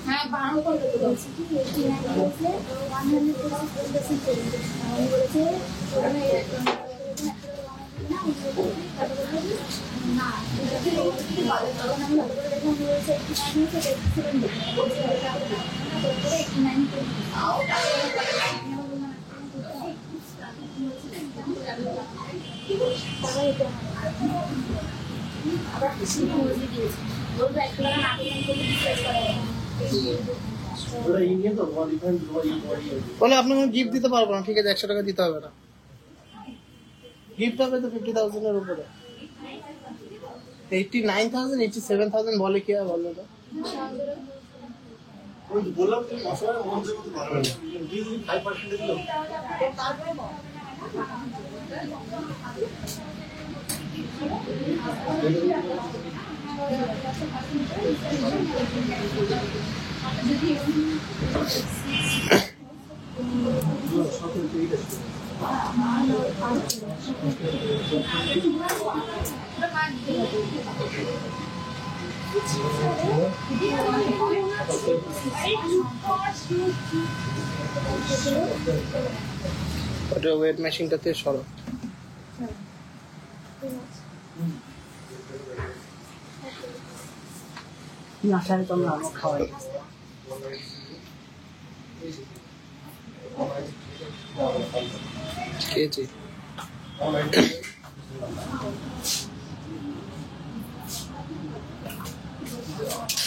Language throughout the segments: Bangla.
হ্যাঁ বারো করে বলছি কি 89 বলেছে 100% বলেছে না আবার খুশি হয়ে গিয়েছে বলবো একটা না বলে আপনাকে গিফট দিতে পারবো না, ঠিক আছে 100 টাকা দিতে হবে না, গিফট হবে তো 50,000 এর উপরে। 89,000 87,000 বলে কি আর বললো তো বললাম তুমি মশলার মধ্যে করতে পারবে না, 5% দিলো ওটা ওয়েট মেশিনটাতে সরো। আসার জন্য আমরা খাওয়াই খেয়েছি।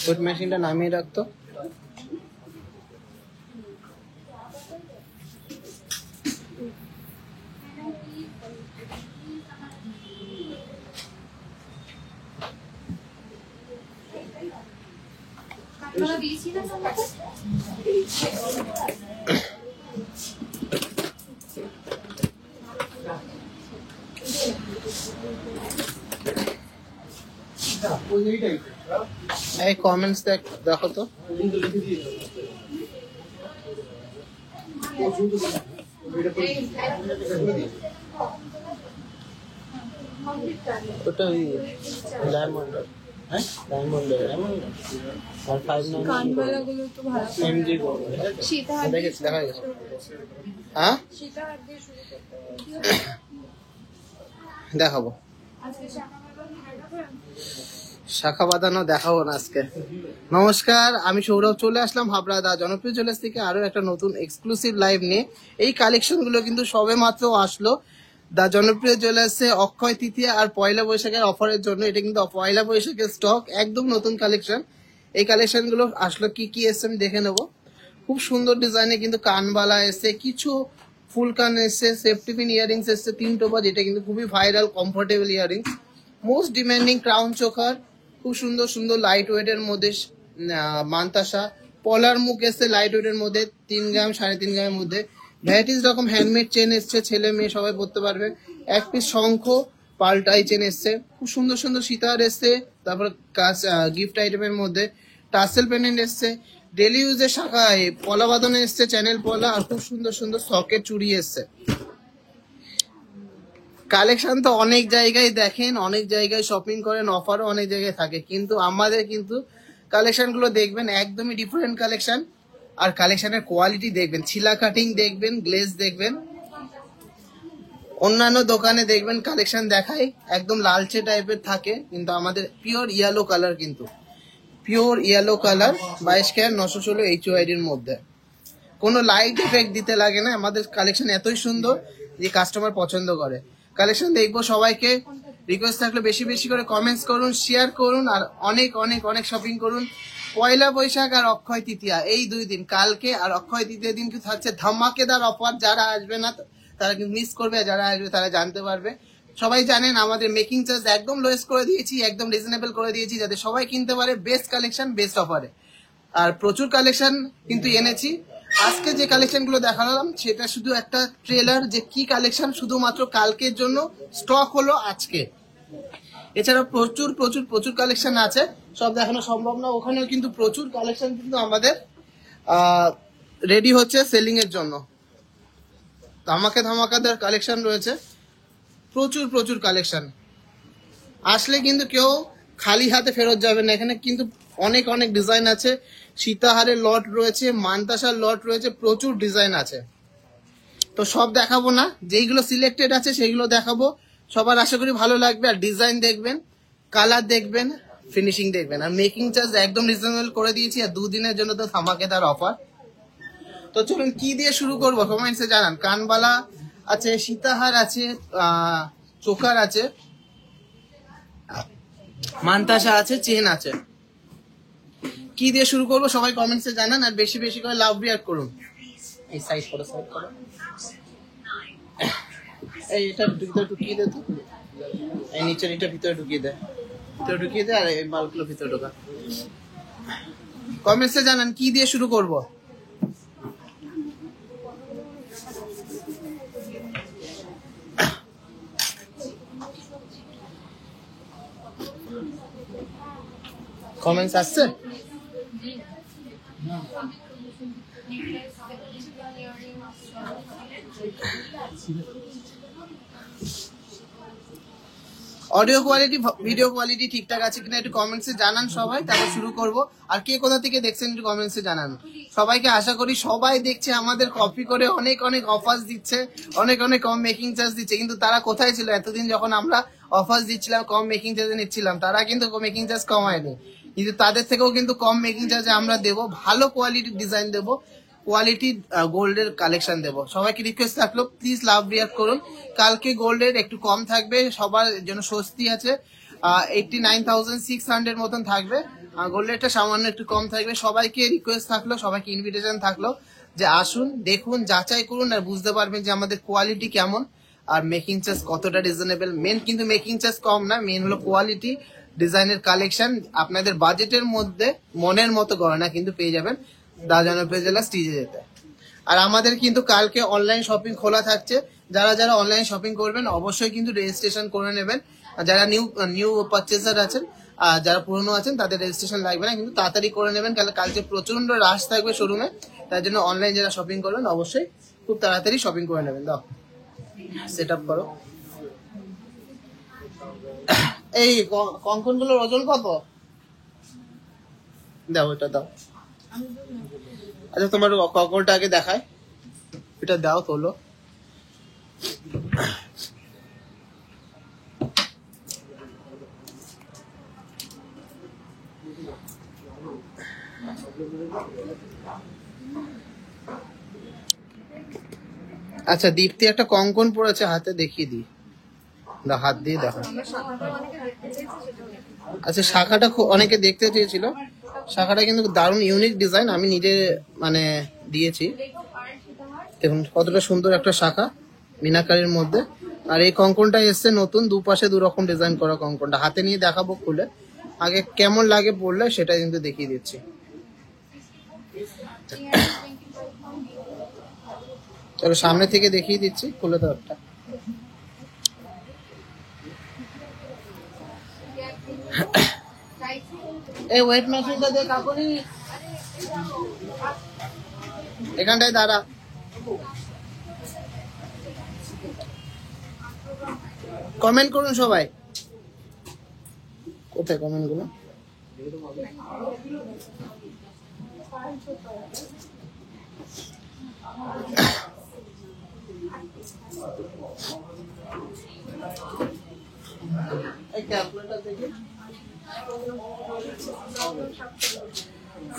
ওয়েট মেশিনটা নামিয়ে রাখতো। এই কমেন্টস দেখো তো, ওটা ওই ডায়মন্ড, হ্যাঁ ডায়মন্ড আর 59 কানবালাগুলো তো ভালো এমজি সীতাহার দেখেছি, দেখা গেছে। হ্যাঁ সীতাহার দিয়ে শুরু করতে দেখাবো, আজকে শাখা বাঁধানো দেখাবো না আজকে। নমস্কার, আমি সৌরভ চলে আসলাম হাবড়া দা জনপ্রিয় জুয়েলার্স থেকে আরো একটা নতুন এক্সক্লুসিভ লাইভ নিয়ে। এই কালেকশন গুলো কিন্তু সবে মাত্র আসলো দা জনপ্রিয় জুয়েলার্সে অক্ষয় তৃতীয়া আর পয়লা বৈশাখের অফারের জন্য। এটা কিন্তু পয়লা বৈশাখের স্টক, একদম নতুন কালেকশন। এই কালেকশন গুলো আসলো, কি কি এসছে আমি দেখে নেবো। খুব সুন্দর ডিজাইনে কিন্তু কানবালা এসছে, কিছু ফুল কান এসছে, সেফটি পিন ইয়ারিংস এসছে 3 টোপা, যেটা কিন্তু খুবই viral comfortable earrings. Most demanding crown choker, খুব সুন্দর সুন্দর লাইট ওয়েটের মধ্যে মান্তাসা, পলার মুখ এসছে লাইট ওয়েটের মধ্যে 3 গ্রাম 3.5 গ্রামের মধ্যে। ভ্যারাইটিস রকম হ্যান্ডমেড চেন এসছে, ছেলে মেয়ে সবাই পড়তে পারবে। এক পিস শঙ্খ পাল্টাই চেন এসছে, খুব সুন্দর সুন্দর সীতার এসছে। তারপর গিফট আইটেমের মধ্যে টাসেল পেন্ডেন্ট এসছে, ডেলি ইউজের শাখায় পলা বাঁধানো এসছে, চ্যানেল পলা, আর খুব সুন্দর সুন্দর সকেট চুড়ি এসছে। কালেকশন তো অনেক জায়গায় দেখেন, অনেক জায়গায় শপিং করেন, অফারও অনেক জায়গায় থাকে, কিন্তু আমাদের কিন্তু কালেকশন গুলো দেখবেন একদমই ডিফারেন্ট কালেকশন। আর কালেকশনের কোয়ালিটি দেখবেন, ছিলা কাটিং দেখবেন, গ্লেজ দেখবেন। অন্যান্য দোকানে দেখবেন কালেকশন দেখায় একদম লালচে টাইপের থাকে, কিন্তু আমাদের পিওর ইয়েলো কালার, কিন্তু পিওর ইয়েলো কালার 22 ক্যারেট 916 HOID-র মধ্যে। কোনো লাইট এফেক্ট দিতে লাগে না, আমাদের কালেকশন এতই সুন্দর যে কাস্টমার পছন্দ করে। কালেকশন দেখবো, সবাইকে রিকোয়েস্ট থাকলে বেশি বেশি করে কমেন্টস করুন, শেয়ার করুন, আর অনেক অনেক অনেক শপিং করুন। পয়লা বৈশাখ আর অক্ষয় তৃতীয়া এই 2 দিন, কালকে আর অক্ষয় তৃতীয় দিন কিন্তু থাকছে ধামাকেদার অফার। যারা আসবে না তারা কিন্তু মিস করবে, আর যারা আসবে তারা জানতে পারবে। সবাই জানেন আমাদের মেকিং চার্জ একদম লোয়েস্ট করে দিয়েছি, একদম রিজনেবল করে দিয়েছি, যাতে সবাই কিনতে পারে বেস্ট কালেকশন বেস্ট অফারে। আর প্রচুর কালেকশন কিন্তু এনেছি। আজকে যে কালেকশন গুলো দেখালাম সেটা শুধু একটা ট্রেলার, যে কি কালেকশন শুধুমাত্র কালকের জন্য স্টক হলো আজকে। এছাড়া প্রচুর প্রচুর প্রচুর কালেকশন আছে, সব দেখানো সম্ভব না। ওখানেও কিন্তু প্রচুর কালেকশন কিন্তু আমাদের রেডি হচ্ছে সেলিং এর জন্য। তো ধামাকাদার কালেকশন রয়েছে, প্রচুর প্রচুর কালেকশন। আসলে কিন্তু কেউ খালি হাতে ফেরত যাবে না, এখানে কিন্তু অনেক অনেক ডিজাইন আছে। সীতাহারের লট রয়েছে, মানতাসার লট রয়েছে, প্রচুর ডিজাইন আছে। তো সব দেখাবো না, যেইগুলো সিলেক্টেড আছে সেইগুলো দেখাবো। সবার আশা করি ভালো লাগবে। আর ডিজাইন দেখবেন, কালার দেখবেন, ফিনিশিং দেখবেন। আর মেকিং চার্জ একদম রিজনেবল করে দিয়েছি, আর 2 দিনের জন্য তো ধামাকেদার অফার। তো চলুন কি দিয়ে শুরু করবো কমেন্টসে জানান। কানবালা আছে, সীতাহার আছে, চোকার আছে, মানতাসা আছে, চেন আছে। কি দিয়ে শুরু করবো সবাই কমেন্টসে জানান, আর বেশি বেশি করে লাভ রিয়াক্ট করুন। এই সাইড করো, সাইড করো। এই এটা ভিতরে ঢুকিয়ে দে তো, এই নিচের এটা ভিতরে ঢুকিয়ে দে, ভিতরে ঢুকিয়ে দে, আর এই মালগুলো ভিতরে ঢোকা। কমেন্টসে জানান কি দিয়ে শুরু করবো। কমেন্টস আসছে? অডিও কোয়ালিটি, ভিডিও কোয়ালিটি ঠিকঠাক আছে কিনা একটু কমেন্টসে জানান সবাই, তারপর শুরু করব। আর কে কোথা থেকে দেখছেন একটু কমেন্টসে জানান। সবাইকে আশা করি সবাই দেখছে, আমাদের কপি করে অনেক অনেক অফার্স দিচ্ছে, অনেক অনেক কম মেকিং চার্জ দিচ্ছে। কিন্তু তারা কোথায় ছিল এতদিন যখন আমরা অফার্স দিচ্ছিলাম, কম মেকিং চার্জে নিচ্ছিলাম? তারা কিন্তু মেকিং চার্জ কমায়নি, কিন্তু তাদের থেকেও কিন্তু কম মেকিং চার্জে আমরা দেবো, ভালো কোয়ালিটির ডিজাইন দেবো, কোয়ালিটি গোল্ডের কালেকশন দেবো। সবাইকে রিকোয়েস্ট থাকলো প্লিজ লাভ রিয়াক্ট করুন। কালকে গোল্ডের একটু কম থাকবে, সবার জন্য স্বস্তি আছে। 89,600 মতন থাকবে, গোল্ডেরটা সামান্য একটু কম থাকবে। সবাইকে রিকোয়েস্ট থাকলো, সবাইকে ইনভিটেশন থাকলো যে আসুন, দেখুন, যাচাই করুন, আর বুঝতে পারবেন যে আমাদের কোয়ালিটি কেমন আর মেকিং চার্জ কতটা রিজনেবল। মেন কিন্তু মেকিং চার্জ কম না, মেন হলো কোয়ালিটি, ডিজাইনের কালেকশন। আপনাদের বাজেটের মধ্যে মনের মতো গয়না কিন্তু পেয়ে যাবেন দা জনপ্রিয় জেলা স্টিজে যেতে। আর আমাদের কিন্তু কালকে অনলাইন শপিং খোলা থাকছে, যারা যারা অনলাইন শপিং করবেন অবশ্যই কিন্তু রেজিস্ট্রেশন করে নেবেন। আর যারা নিউ পারচেজার আছেন, আর যারা পুরনো আছেন তাদের রেজিস্ট্রেশন লাগবে না, কিন্তু তাড়াতাড়ি করে নেবেন, কালকে প্রচন্ড রাশ থাকবে শোরুমে। তার জন্য অনলাইন যারা শপিং করবেন অবশ্যই খুব তাড়াতাড়ি শপিং করে নেবেন। দাও সেট আপ করো। এই কঙ্কন গুলোর ওজন কত? দাও এটা দাও। আচ্ছা তোমার কঙ্কনটা আগে দেখায়, এটা দাও, তোলো। আচ্ছা দীপ্তি একটা কঙ্কন পড়েছে হাতে, দেখিয়ে দিই, হাত দিয়ে দেখো। আচ্ছা শাখাটা অনেকে দেখতে চেয়েছিল, শাখাটা কিন্তু দারুণ ইউনিক ডিজাইন, আমি নিজে মানে দিয়েছি। দেখুন কতটা সুন্দর একটা শাখা মিনাকারির মধ্যে। আর এই কঙ্কনটা এসছে নতুন, দুপাশে 2 রকম ডিজাইন করা কঙ্কনটা। হাতে নিয়ে দেখাবো খুলে, আগে কেমন লাগে পড়লে সেটা কিন্তু দেখিয়ে দিচ্ছি। চলো সামনে থেকে দেখিয়ে দিচ্ছি, খুলে দাও একটা। এই ওয়েট মেশিনটা দেখ কাকুনি, এখানটায় দাঁড়া। কমেন্ট করুন সবাই, কোথায় কমেন্ট গুলো?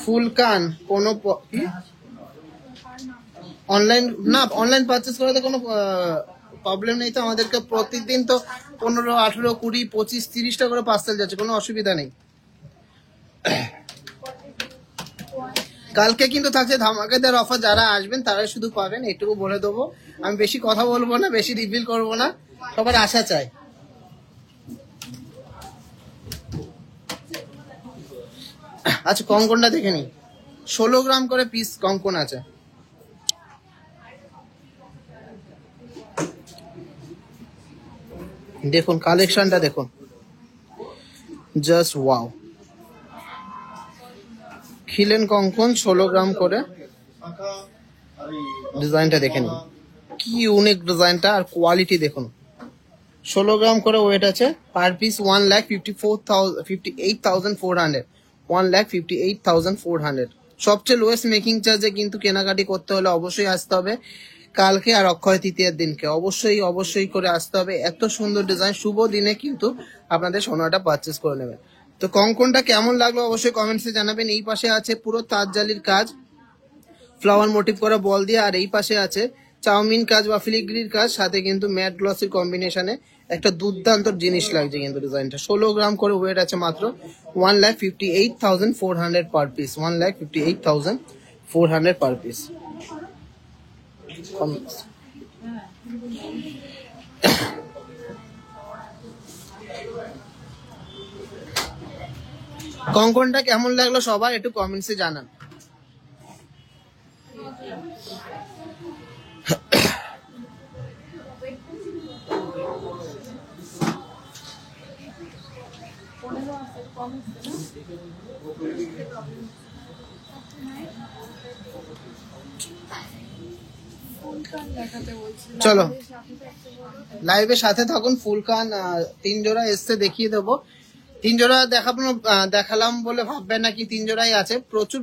ফুল কান কোনো অনলাইন না, অনলাইন পারচেস করাতে কোনো প্রবলেম নেই তো। আমাদেরকে প্রতিদিন তো 15, 18, 20, 25, 30টা করে পার্সেল যাচ্ছে, কোনো অসুবিধা নেই। কালকে কিন্তু থাকছে ধামাকাদার অফার, যারা আসবেন তারাই শুধু পাবেন, এটুকু বলে দেবো। আমি বেশি কথা বলবো না, বেশি রিভিল করবো না, সবার আশা চাই। আচ্ছা কঙ্কনটা দেখে নি, 16 গ্রাম করে পিস কঙ্কন আছে। দেখুন কালেকশনটা দেখুন, জাস্ট ওয়াও। খিলেন কঙ্কন 16 গ্রাম করে, ডিজাইনটা দেখে নিন কি ইউনিক ডিজাইনটা, আর কোয়ালিটি দেখুন। 16 গ্রাম করে ওয়েট আছে। Per piece 1,58,400, 1,58,400। সবচেয়ে লোয়েস্ট মেকিং চার্জে কিন্তু কেনাকাটি করতে হলে অবশ্যই আসতে হবে কালকে আর অক্ষয় তৃতীয়ার দিনকে, অবশ্যই করে আসতে হবে। এত সুন্দর ডিজাইন, শুভ দিনে কিন্তু আপনাদের সোনাটা পারচেস করে নেবেন। তো কঙ্কনটা কেমন লাগলো অবশ্যই কমেন্টসে জানাবেন। এই পাশে আছে পুরো তাঁতজালির কাজ, ফ্লাওয়ার মোটিভ করা বল দিয়ে, আর এই পাশে আছে চাউমিন কাজ বা ফিলিগ্রির কাজ, সাথে কিন্তু ম্যাট গ্লসির কম্বিনেশনে একটা দুর্দান্ত জিনিস লাগছে কিন্তু ডিজাইনটা। 16 গ্রাম করে ওয়েট আছে, মাত্র 1,58,400 পার পিস, 1,58,400 পার পিস। কঙ্কনটা কেমন লাগলো সবার একটু কমেন্টসে জানান। চলো লাইভের সাথে থাকুন। ফুলকান 3 জোড়া এসছে, দেখিয়ে দেবো। 3 জোড়া দেখালাম বলে ভাববেন না কি 3 জোড়াই আছে।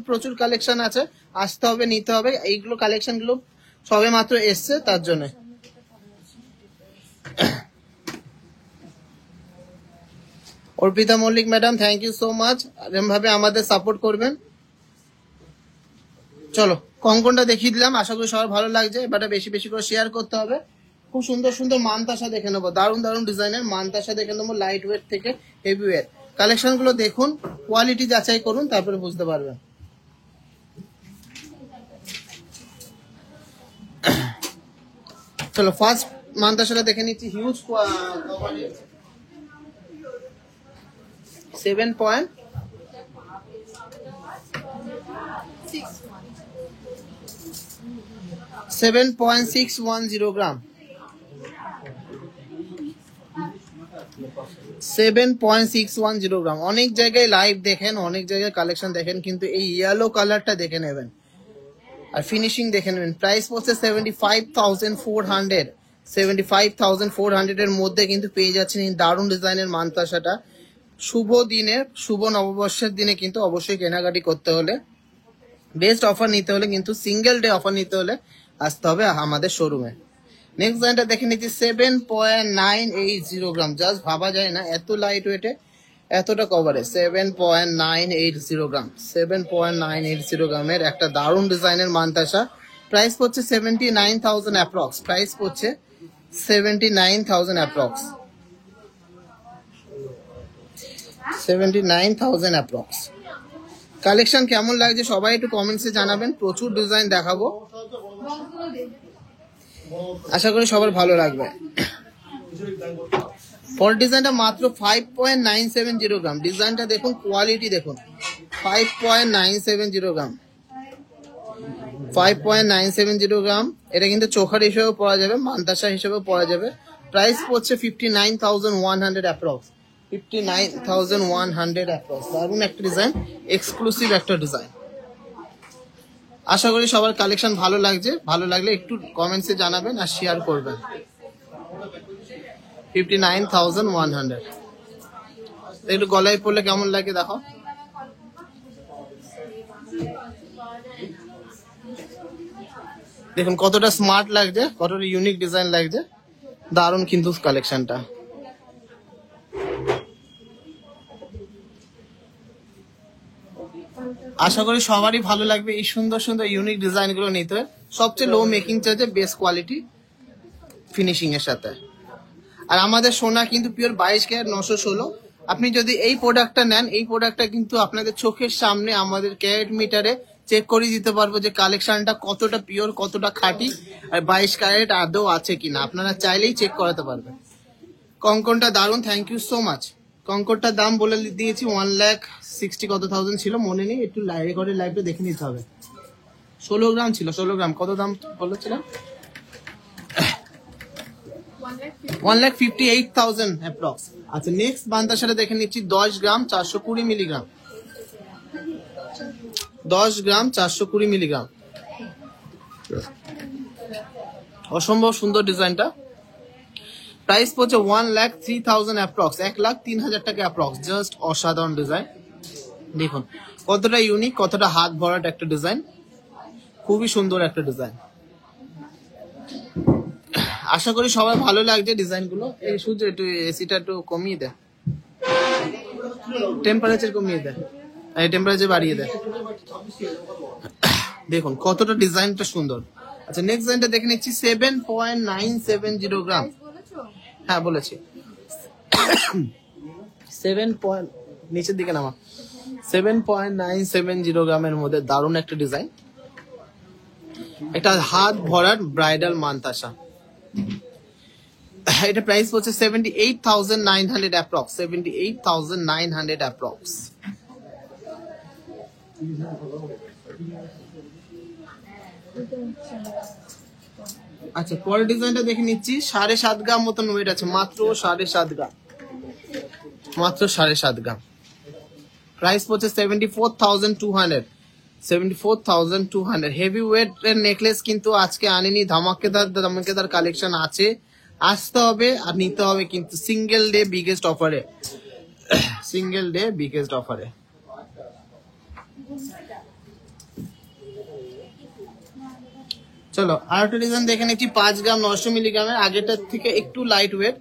প্রচুর কালেকশন আছে, আসতে হবে, নিতে হবে। এইগুলো কালেকশন গুলো সবে মাত্র এসছে, তার জন্য। Arpita Mallick madam, thank you so much, এরকমভাবে আমাদের সাপোর্ট করবেন। চলো কঙ্কনটা দেখিয়ে দিলাম, আশা করি সবার ভালো লাগছে। এবারে বেশি করে শেয়ার করতে হবে। খুব সুন্দর মানতাসা দেখে নেবো, দারুণ ডিজাইনের মানতাসা দেখে নেবো, লাইট ওয়েট থেকে হেভি ওয়েট। কালেকশন গুলো দেখুন, কোয়ালিটি যাচাই করুন, তারপরে বুঝতে পারবেন। চলো ফার্স্ট মানতাসাটা দেখে নিচ্ছি। হিউজ 7.610 গ্রাম, 7.610 গ্রাম। অনেক জায়গায় লাইভ দেখেন, অনেক জায়গায় কালেকশন দেখেন, কিন্তু এই ইয়েলো কালারটা দেখে নেবেন আর ফিনিশিং দেখে নেবেন। প্রাইস পড়ছে 75,400, 75,400 এর মধ্যে কিন্তু পেয়ে যাচ্ছেন এই দারুণ ডিজাইনের মানতাসাটা। শুভ দিনে, শুভ নববর্ষের দিনে কিন্তু অবশ্যই কেনাকাটি করতে হলে, বেস্ট অফার নিতে হলে, কিন্তু সিঙ্গেল ডে অফার নিতে হলে আসতে হবে আমাদের শোরুমে। নেক্সট ডিজাইনটা দেখে নিচ্ছি। 7.980 গ্রাম, জাস্ট ভাবা যায় না এত লাইট ওয়েটে এতটা কভারে। 7.980 গ্রাম, 7.980 গ্রামের একটা দারুণ ডিজাইনের মানতাসা। প্রাইস পড়ছে 79,000 অ্যাপ্রক্স, প্রাইস পড়ছে 79,000 অ্যাপ্রক্স, 79,000 অ্যাপ্রক্স। কালেকশন কেমন লাগছে সবাই একটু কমেন্টসে জানাবেন। প্রচুর ডিজাইন দেখাবো, আশা করি সবার ভালো লাগবে। পরের ডিজাইনটা মাত্র 5.970 গ্রাম। ডিজাইনটা দেখুন, কোয়ালিটি দেখুন। 5.970 গ্রাম, 5.970 গ্রাম। এটা কিন্তু চোখার হিসেবেও পরা যাবে, মানতাসা হিসেবেও পরা যাবে। প্রাইস পড়ছে 59,100 অ্যাপ্রক্স, 59,100 অ্যাপ্রক্স। দারুণ একটা ডিজাইন, এক্সক্লুসিভ একটা ডিজাইন। আশা করি সবার কালেকশন ভালো লাগছে। ভালো লাগলে একটু কমেন্টসে জানাবেন আর শেয়ার করবেন। 59,100। একটু গলায় পড়লে কেমন লাগে দেখো। দেখুন কতটা স্মার্ট লাগছে, কতটা ইউনিক ডিজাইন লাগছে, দারুণ কিন্তু কালেকশনটা। আশা করি সবারই ভালো লাগবে এই সুন্দর ইউনিক ডিজাইন গুলো নিতে। সবচেয়ে লো মেকিং চার্জে বেস্ট কোয়ালিটি ফিনিশিং এর সাথে। আর আমাদের সোনা কিন্তু পিওর 22 ক্যারেট 916। আপনি যদি এই প্রোডাক্টটা নেন, এই প্রোডাক্টটা কিন্তু আপনাদের চোখের সামনে আমাদের ক্যারেট মিটারে চেক করে দিতে পারবো যে কালেকশনটা কতটা পিওর, কতটা খাঁটি, আর 22 ক্যারেট আদৌ আছে কিনা আপনারা চাইলেই চেক করাতে পারবেন। কঙ্কনটা দারুণ, থ্যাংক ইউ সো মাচ। কঙ্করটার দাম বলে দিয়েছি 1,60,000 কত থাউজেন্ড ছিল মনে নেই, একটু রেকর্ডের লাইভটা দেখে নিতে হবে। 16 গ্রাম ছিল, 16 গ্রাম কত দাম বলেছিলাম? 1,58,000 অ্যাপ্রক্স। আচ্ছা নেক্সট বান্তাসাটা দেখে নিচ্ছি। 10 গ্রাম 420 মিলিগ্রাম, 10 গ্রাম 420 মিলিগ্রাম। অসম্ভব সুন্দর ডিজাইনটা। প্রাইস পড়ছে 1,03,000 অ্যাপ্রক্স, 1,03,000 টাকা অ্যাপ্রক্স। জাস্ট অসাধারণ ডিজাইন। দেখুন কতটা ইউনিক, কতটা হাত ভরাট একটা ডিজাইন, খুবই সুন্দর একটা ডিজাইন। আশা করি সবাই ভালো লাগছে ডিজাইন গুলো। এই সূর্য একটু এসিটা একটু কমিয়ে দেয়, টেম্পারেচার কমিয়ে দেয়, এই টেম্পারেচার বাড়িয়ে দেয়। দেখুন কতটা ডিজাইনটা সুন্দর। আচ্ছা নেক্সট ডিজাইনটা দেখে নিচ্ছি 7.970 গ্রাম। হ্যাঁ বলেছি 7. নিচের দিকে নামা। 7.970 গ্রামের মধ্যে দারুণ একটা ডিজাইন, একটা হাত ভরাট ব্রাইডাল মানতাসা। এটা প্রাইস হচ্ছে 78,900 অ্যাপ্রক্স, 78,900 অ্যাপ্রক্স। আচ্ছা পরের ডিজাইনটা দেখে নিচ্ছি। 7.5 গ্রাম মতন ওয়েট আছে, মাত্র 7.5 গ্রাম, মাত্র 7.5 গ্রাম। প্রাইস পড়ছে 74,200, 74,200। হেভি ওয়েট এর নেকলেস কিন্তু আজকে আনিনি, ধামাকেদার কালেকশন আছে, আসতে হবে আর নিতে হবে কিন্তু সিঙ্গেল ডে বিগেস্ট অফারে, সিঙ্গেল ডে বিগেস্ট অফারে। চলো আর একটা ডিজাইন দেখে নিচ্ছি 5 গ্রাম 900 মিলিগ্রামের, আগেটার থেকে একটু লাইট ওয়েট,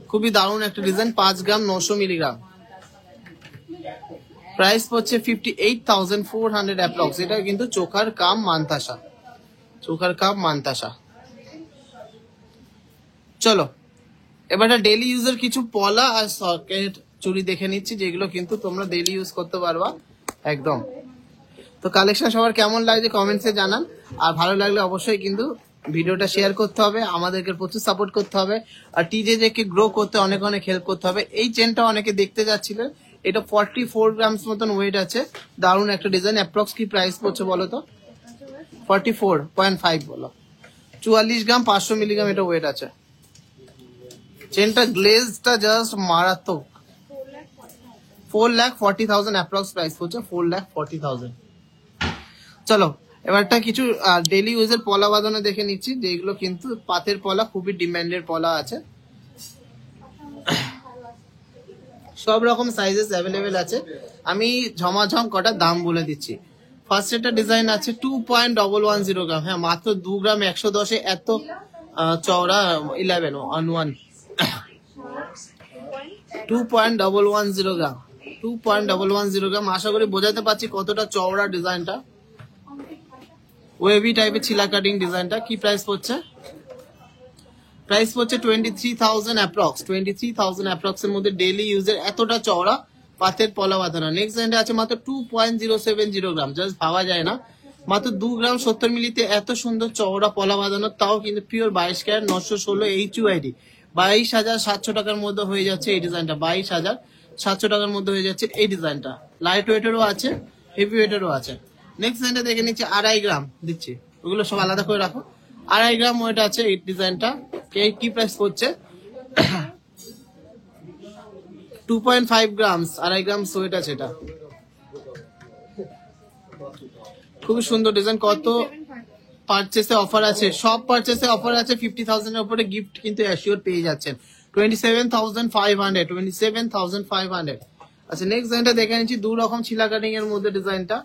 খুবই দারুণ একটা ডিজাইন। 5 গ্রাম 900 মিলিগ্রাম। প্রাইস পড়ছে 58,400 অ্যাপ্রক্স। এটা কিন্তু চোখার কাম মানতাসা, চোখার কাম মানতাসা। চলো এবার ডেইলি ইউজের কিছু পলা আর সকেট চুড়ি দেখে নিচ্ছি, যেগুলো কিন্তু তোমরা ডেইলি ইউজ করতে পারবা একদম। তো কালেকশন সবার কেমন লাগছে কমেন্টসে জানান, আর ভালো লাগলে অবশ্যই কিন্তু ভিডিওটা শেয়ার করতে হবে, আমাদেরকে প্রচুর সাপোর্ট করতে হবে, আর টিজে কে গ্রো করতে অনেক অনেক হেল্প করতে হবে। এই চেনটা অনেকে দেখতে যাচ্ছিলেন, এটা 44 গ্রামস মতন ওয়েট আছে, দারুণ একটা ডিজাইন। অ্যাপ্রক্স কি প্রাইস পড়ছে বলো তো? 44.5 বলো, 44 গ্রাম 500 মিলিগ্রাম এটা ওয়েট আছে। চেনটা গ্লেজটা জাস্ট মারাত্মক। 4,40,000 অ্যাপ্রক্স প্রাইস পড়ছে, 4,40,000। চলো এবারটা কিছু ডেইলি ইউজের পলা বাঁধানো দেখে নিচ্ছি, যেগুলো কিন্তু পাতের পলা, খুবই ডিমান্ডের পলা আছে, সব রকম সাইজেস অ্যাভেলেবেল আছে। আমি ঝমাঝম কটা দাম বলে দিচ্ছি। ফার্স্ট একটা ডিজাইন আছে 2.110 গ্রাম, হ্যাঁ মাত্র 2 গ্রাম 110 এত চওড়া 11 2.110 গ্রাম, 2.110 গ্রাম। আশা করি বোঝাতে পারছি কতটা চওড়া ডিজাইনটা, ওয়েভি টাইপের ছিলা কাটিং ডিজাইনটা। কি প্রাইস পড়ছে? প্রাইস পড়ছে 23,000 অ্যাপ্রক্স, 23,000 অ্যাপ্রক্স এর মধ্যে ডেইলি ইউজের এতটা চওড়া পাতের পলা বাঁধানো। নেক্সট ডিজাইনটা আছে মাত্র 2.070 গ্রাম, জাস্ট ভাবা যায় না, মাত্র 2 গ্রাম 70 মিলিতে এত সুন্দর চওড়া পলা বাঁধানো, তাও কিন্তু পিওর 22 ক্যারেট 916 HUID। 22,700 টাকার মধ্যে হয়ে যাচ্ছে এই ডিজাইনটা, 22,700 টাকার মধ্যে হয়ে যাচ্ছে এই ডিজাইনটা। লাইট ওয়েটেরও আছে, হেভি ওয়েটেরও আছে। নেক্সট ডিজাইনটা দেখে নিচ্ছি 2.5 গ্রাম দিচ্ছি, ওগুলো সব আলাদা করে রাখো। 2.5 গ্রাম ওয়েট আছে এই ডিজাইনটা। কি প্রাইস পড়ছে? 2.5 গ্রামস, 2.5 গ্রাম ওয়েট আছে এটা। খুবই সুন্দর ডিজাইন। কত পারচেসে অফার আছে? সব পারচেসে অফার আছে 50,000 এর উপরে গিফট কিন্তু অ্যাসিওর পেয়ে যাচ্ছেন। 27,500, 27,500। আচ্ছা নেক্সট ডিজাইনটা দেখে নিচ্ছি, 2 রকম ছিলা কাটিং এর মধ্যে ডিজাইনটা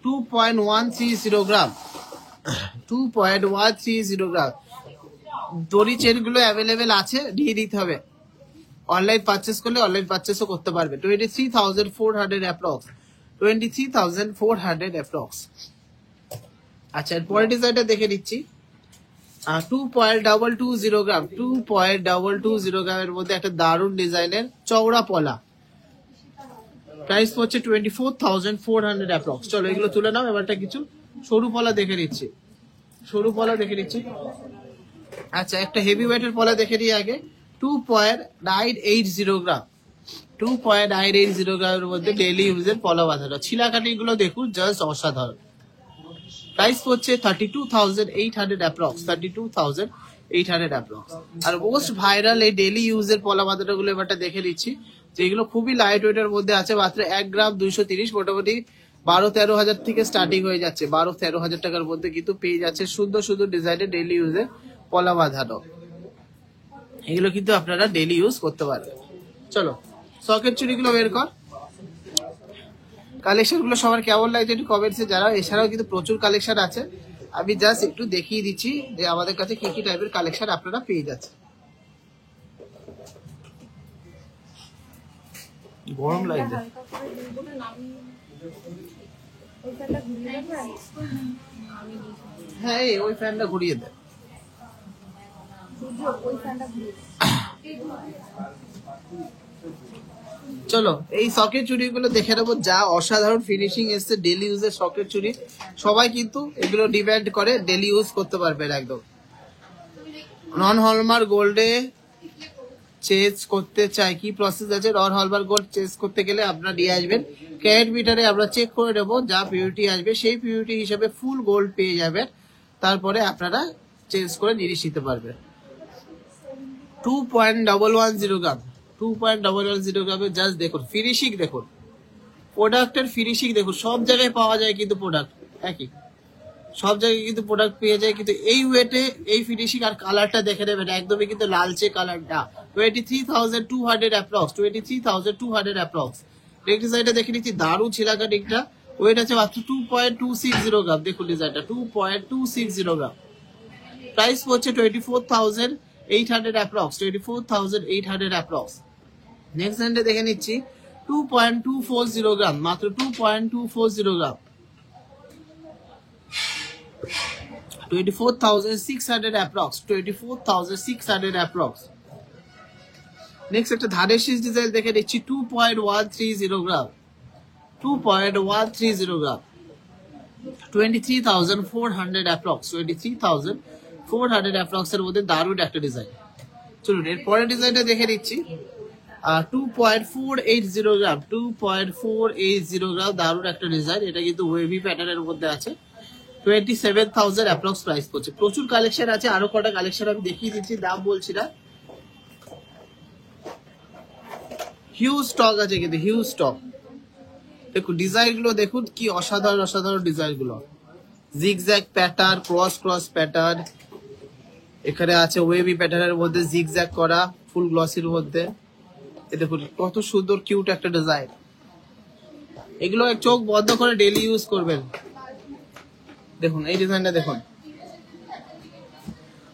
2.130 গ্রাম, 2.130 গ্রাম। দড়ি চেন গুলো অ্যাভেলেবেল আছে, দিয়ে দিতে হবে। অনলাইন পারচেস করলে অনলাইন পারচেসও করতে পারবে। 23,400 অ্যাপ্রক্স, 23,400 অ্যাপ্রক্স। আচ্ছা এরপরের ডিজাইনটা দেখে দিচ্ছি 2.220 গ্রাম, 2.220 গ্রামের মধ্যে একটা দারুণ ডিজাইনের চওড়া পলা। প্রাইস পড়ছে 24,400 অ্যাপ্রক্স। চলো এগুলো তুলে নাও, এবারটা কিছু সরু পলা দেখে নিচ্ছি, সরু পলা দেখে নিচ্ছি। আচ্ছা একটা হেভি ওয়েটের পলা দেখে দিই আগে। 2.980 গ্রাম, 2.980 গ্রামের মধ্যে ডেইলি ইউজের পলা বাঁধানো। ছিলা কাটি গুলো দেখুন, জাস্ট অসাধারণ। প্রাইস পড়ছে 32,800 অ্যাপ্রক্স, 32,800 অ্যাপ্রক্স। আর মোস্ট ভাইরাল এই ডেইলি ইউজের পলা বাঁধানো গুলো এবারটা দেখে দিচ্ছি, যেগুলো খুবই লাইট ওয়েটের মধ্যে আছে, মাত্র 1 গ্রাম 230, মোটামুটি 12-13 হাজার থেকে স্টার্টিং হয়ে যাচ্ছে। 12-13 হাজার টাকার মধ্যে কিন্তু পেয়ে যাচ্ছে সুন্দর সুন্দর ডিজাইনের ডেইলি ইউজে পলা বাঁধানো। এগুলো কিন্তু আপনারা ডেইলি ইউজ করতে পারবেন। চলো সকেট চুড়িগুলো বের কর। কালেকশন গুলো সবার কেমন লাগছে একটু কমেন্টসে জানাও। এছাড়াও কিন্তু প্রচুর কালেকশন আছে, আমি জাস্ট একটু দেখিয়ে দিচ্ছি যে আমাদের কাছে কি কি টাইপের কালেকশন আপনারা পেয়ে যাচ্ছেন। গরম লাগছে। হ্যাঁ ওই ফ্যানটা ঘুরিয়ে দেয়। চলো এই সকেট চুড়ি গুলো দেখে নেবো, যা অসাধারণ ফিনিশিং এসছে ডেলি ইউজের সকেট চুড়ি। সবাই কিন্তু এগুলো ডিমান্ড করে, ডেলি ইউজ করতে পারবেন একদম। নন হলমার্ক গোল্ডে চেঞ্জ করতে চাই, কি প্রসেস আছে? নন হলমার্ক গোল্ড চেঞ্জ করতে গেলে আপনারা নিয়ে আসবেন ক্যারেট মিটারে, আমরা চেক করে নেবো, যা পিউরিটি আসবে সেই পিউরিটি হিসেবে ফুল গোল্ড পেয়ে যাবেন। তারপরে আপনারা চেঞ্জ করে জিনিস নিতে পারবেন। 2.110 গ্রাম, 2.110 গ্রামে জাস্ট দেখুন ফিনিশিং, দেখুন প্রোডাক্টের ফিনিশিং দেখুন। সব জায়গায় পাওয়া যায় কিন্তু প্রোডাক্ট একই, সব জায়গায় কিন্তু প্রোডাক্ট পেয়ে যায়, কিন্তু এই ওয়েটে এই ফিনিশিং আর কালারটা দেখে নেবেন একদমই কিন্তু লালচে কালারটা। 23,200 অ্যাপ্রক্স, 23,200 অ্যাপ্রক্স। নেক্সট ডিজাইনটা দেখে নিচ্ছি, দারুণ ছিলা কাটিংটা। ওয়েট আছে মাত্র 2.260 গ্রাম। দেখুন ডিজাইনটা 2.260 গ্রাম। প্রাইস পড়ছে 24,800 অ্যাপ্রক্স, 24,800 অ্যাপ্রক্স। নেক্সট ডিজাইনটা দেখে নিচ্ছি 2.240 গ্রাম, মাত্র 2.240 গ্রাম, 24,600 অ্যাপ্রক্স, 24,600 অ্যাপ্রক্স। নেক্সট একটা ধানের শীষ ডিজাইন দেখে নিচ্ছি 2.130 গ্রাম, 2.130 গ্রাম, 23,400 অ্যাপ্রক্স, 23,400 অ্যাপ্রক্স এর মধ্যে দারুণ একটা ডিজাইন। চলুন এর পরের ডিজাইনটা দেখে নিচ্ছি 2.480 গ্রাম, 2.480 গ্রাম, দারুণ একটা ডিজাইন। এটা কিন্তু ওয়েভি প্যাটার্নের মধ্যে আছে। 27,000 অ্যাপ্রক্স প্রাইস পড়ছে। প্রচুর কালেকশন আছে, আরো কটা কালেকশন আমি দেখিয়ে দিচ্ছি, দাম বলছি না। হিউজ স্টক আছে কিন্তু, হিউজ স্টক। দেখুন ডিজাইন গুলো দেখুন কি অসাধারণ অসাধারণ ডিজাইন গুলো। Zigzag pattern, cross cross pattern, এখানে আছে ওয়েভি প্যাটার্নের মধ্যে জিগজ্যাগ করা, ফুল গ্লসির মধ্যে। এ দেখুন কত সুন্দর কিউট একটা ডিজাইন। এগুলো চোখ বন্ধ করে ডেইলি ইউজ করবেন। দেখুন এই ডিজাইনটা দেখুন,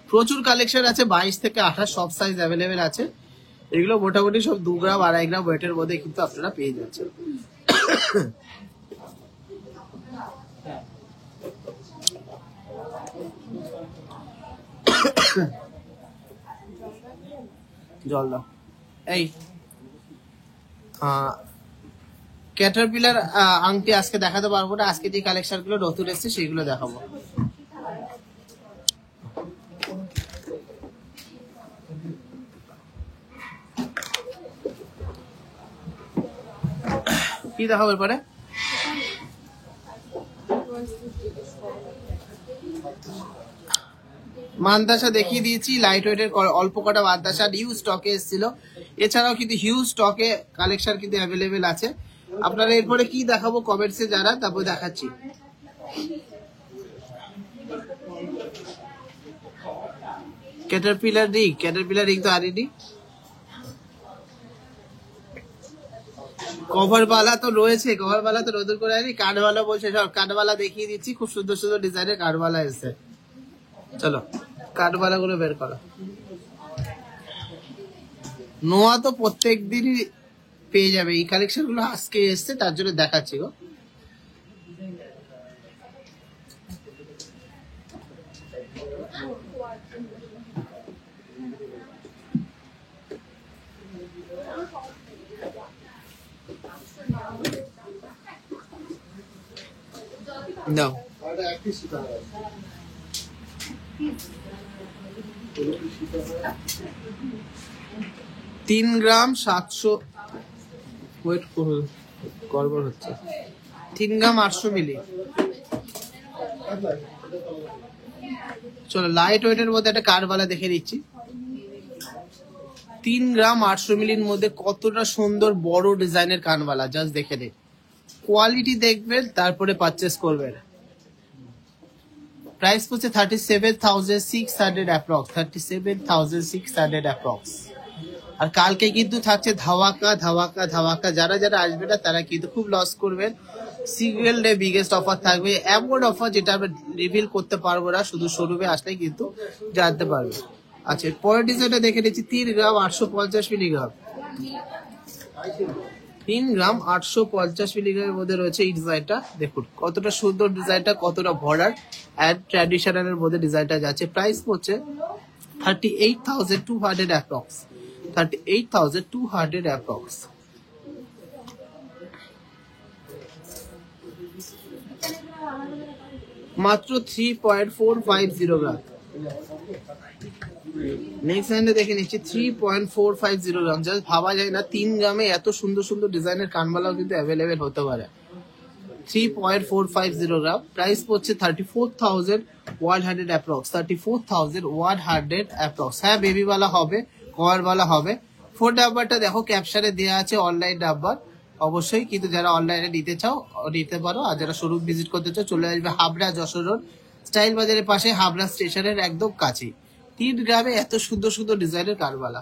প্রচুর কালেকশন আছে, 22 থেকে 28 সব সাইজ অ্যাভেলেবেল আছে। এগুলো মোটামুটি সব 2 গ্রাম 2.5 গ্রাম ওয়েটের মধ্যে কিন্তু আপনারা পেয়ে যাচ্ছেন। জল দাও। এই ক্যাটারপিলার আংটি আজকে দেখাতে পারবো না, আজকে যে কালেকশন গুলো নতুন এসছে সেগুলো দেখাবো। কি দেখাবো এরপরে? মান্দাসা দেখিয়ে দিয়েছি, লাইট ওয়েটের অল্প কটা মান্দাসা নিউ স্টকে এসেছিল। এছাড়াও কিন্তু হিউজ স্টকে কালেকশন কিন্তু অ্যাভেলেবেল আছে। আপনারা এরপরে কি দেখাবো কমেন্টসে জানান, তারপর দেখাচ্ছি। ক্যাটারপিলার রিং তো আনিনি। কভার বালা তো রয়েছে, কভার বালা তো নতুন করে আনি। কাঠবালা বলছে সব, কাঠবালা দেখিয়ে দিচ্ছি, খুব সুন্দর সুন্দর ডিজাইনের কাঠবালা এসছে। চলো কাঠবালা গুলো বের করো। নোয়া তো প্রত্যেক দিনই পেয়ে যাবে, এই কালেকশন গুলো আজকে এসছে তার জন্য দেখাচ্ছি গো। No. 3 গ্রাম 700 ওয়েট গড়বড় হচ্ছে। 3 গ্রাম 800 মিলি। চলো লাইট ওয়েটের মধ্যে একটা কাঠবালা দেখে দিচ্ছি। 3 গ্রাম 800 মিলির মধ্যে কতটা সুন্দর বড় ডিজাইনের কানবালা, জাস্ট দেখে নিন। কোয়ালিটি দেখবেন তারপরে পারচেস করবেন। প্রাইস পড়ছে 37,600 অ্যাপ্রক্স, 37,600 অ্যাপ্রক্স। আর কালকে কিন্তু থাকছে ধামাকা ধামাকা ধামাকা, যারা যারা আসবে না তারা কিন্তু খুব লস করবেন। সিঙ্গেল ডে বিগেস্ট অফার থাকবে, এমন অফার যেটা আমি রিভিল করতে পারবো না, শুধু শোরুমে আসলে কিন্তু জানতে পারবে। আচ্ছা, পরের ডিজাইনটা দেখে নিচ্ছি 3 গ্রাম 850 মিলিগ্রাম। 3 গ্রাম 850 মিলিগ্রামের মধ্যে রয়েছে এই ডিজাইনটা। দেখুন কতটা সুন্দর ডিজাইনটা, কতটা বর্ডার অ্যান্ড ট্র্যাডিশনালের মধ্যে ডিজাইনটা যাচ্ছে। প্রাইস পড়ছে 38,200 অ্যাপ্রক্স, 38,200 অ্যাপ্রক্স। মাত্র 3.450 গ্রাম। নেক্সট হ্যান্ডে দেখে নিচ্ছি 3.450 গ্রাম। জাস্ট ভাবা যায় না 3 গ্রামে এত সুন্দর সুন্দর ডিজাইনের কানবালাও কিন্তু অ্যাভেলেবেল হতে পারে। 3.450 গ্রাম। প্রাইস পড়ছে 34,100 অ্যাপ্রক্স, 34,100 অ্যাপ্রক্স। হ্যাঁ, বেবিওয়ালা হবে, কভারওয়ালা হবে। ফোন নাম্বারটা দেখো ক্যাপশনে দেওয়া আছে, অনলাইন নাম্বার অবশ্যই, কিন্তু যারা অনলাইনে নিতে চাও নিতে পারো, আর যারা শোরুম ভিজিট করতে চাও চলে আসবে হাবড়া যশোর রোড স্টাইল বাজারের পাশে, হাবড়া স্টেশনের একদম কাছে। 3 গ্রামে এত সুন্দর সুন্দর ডিজাইনের কারবালা।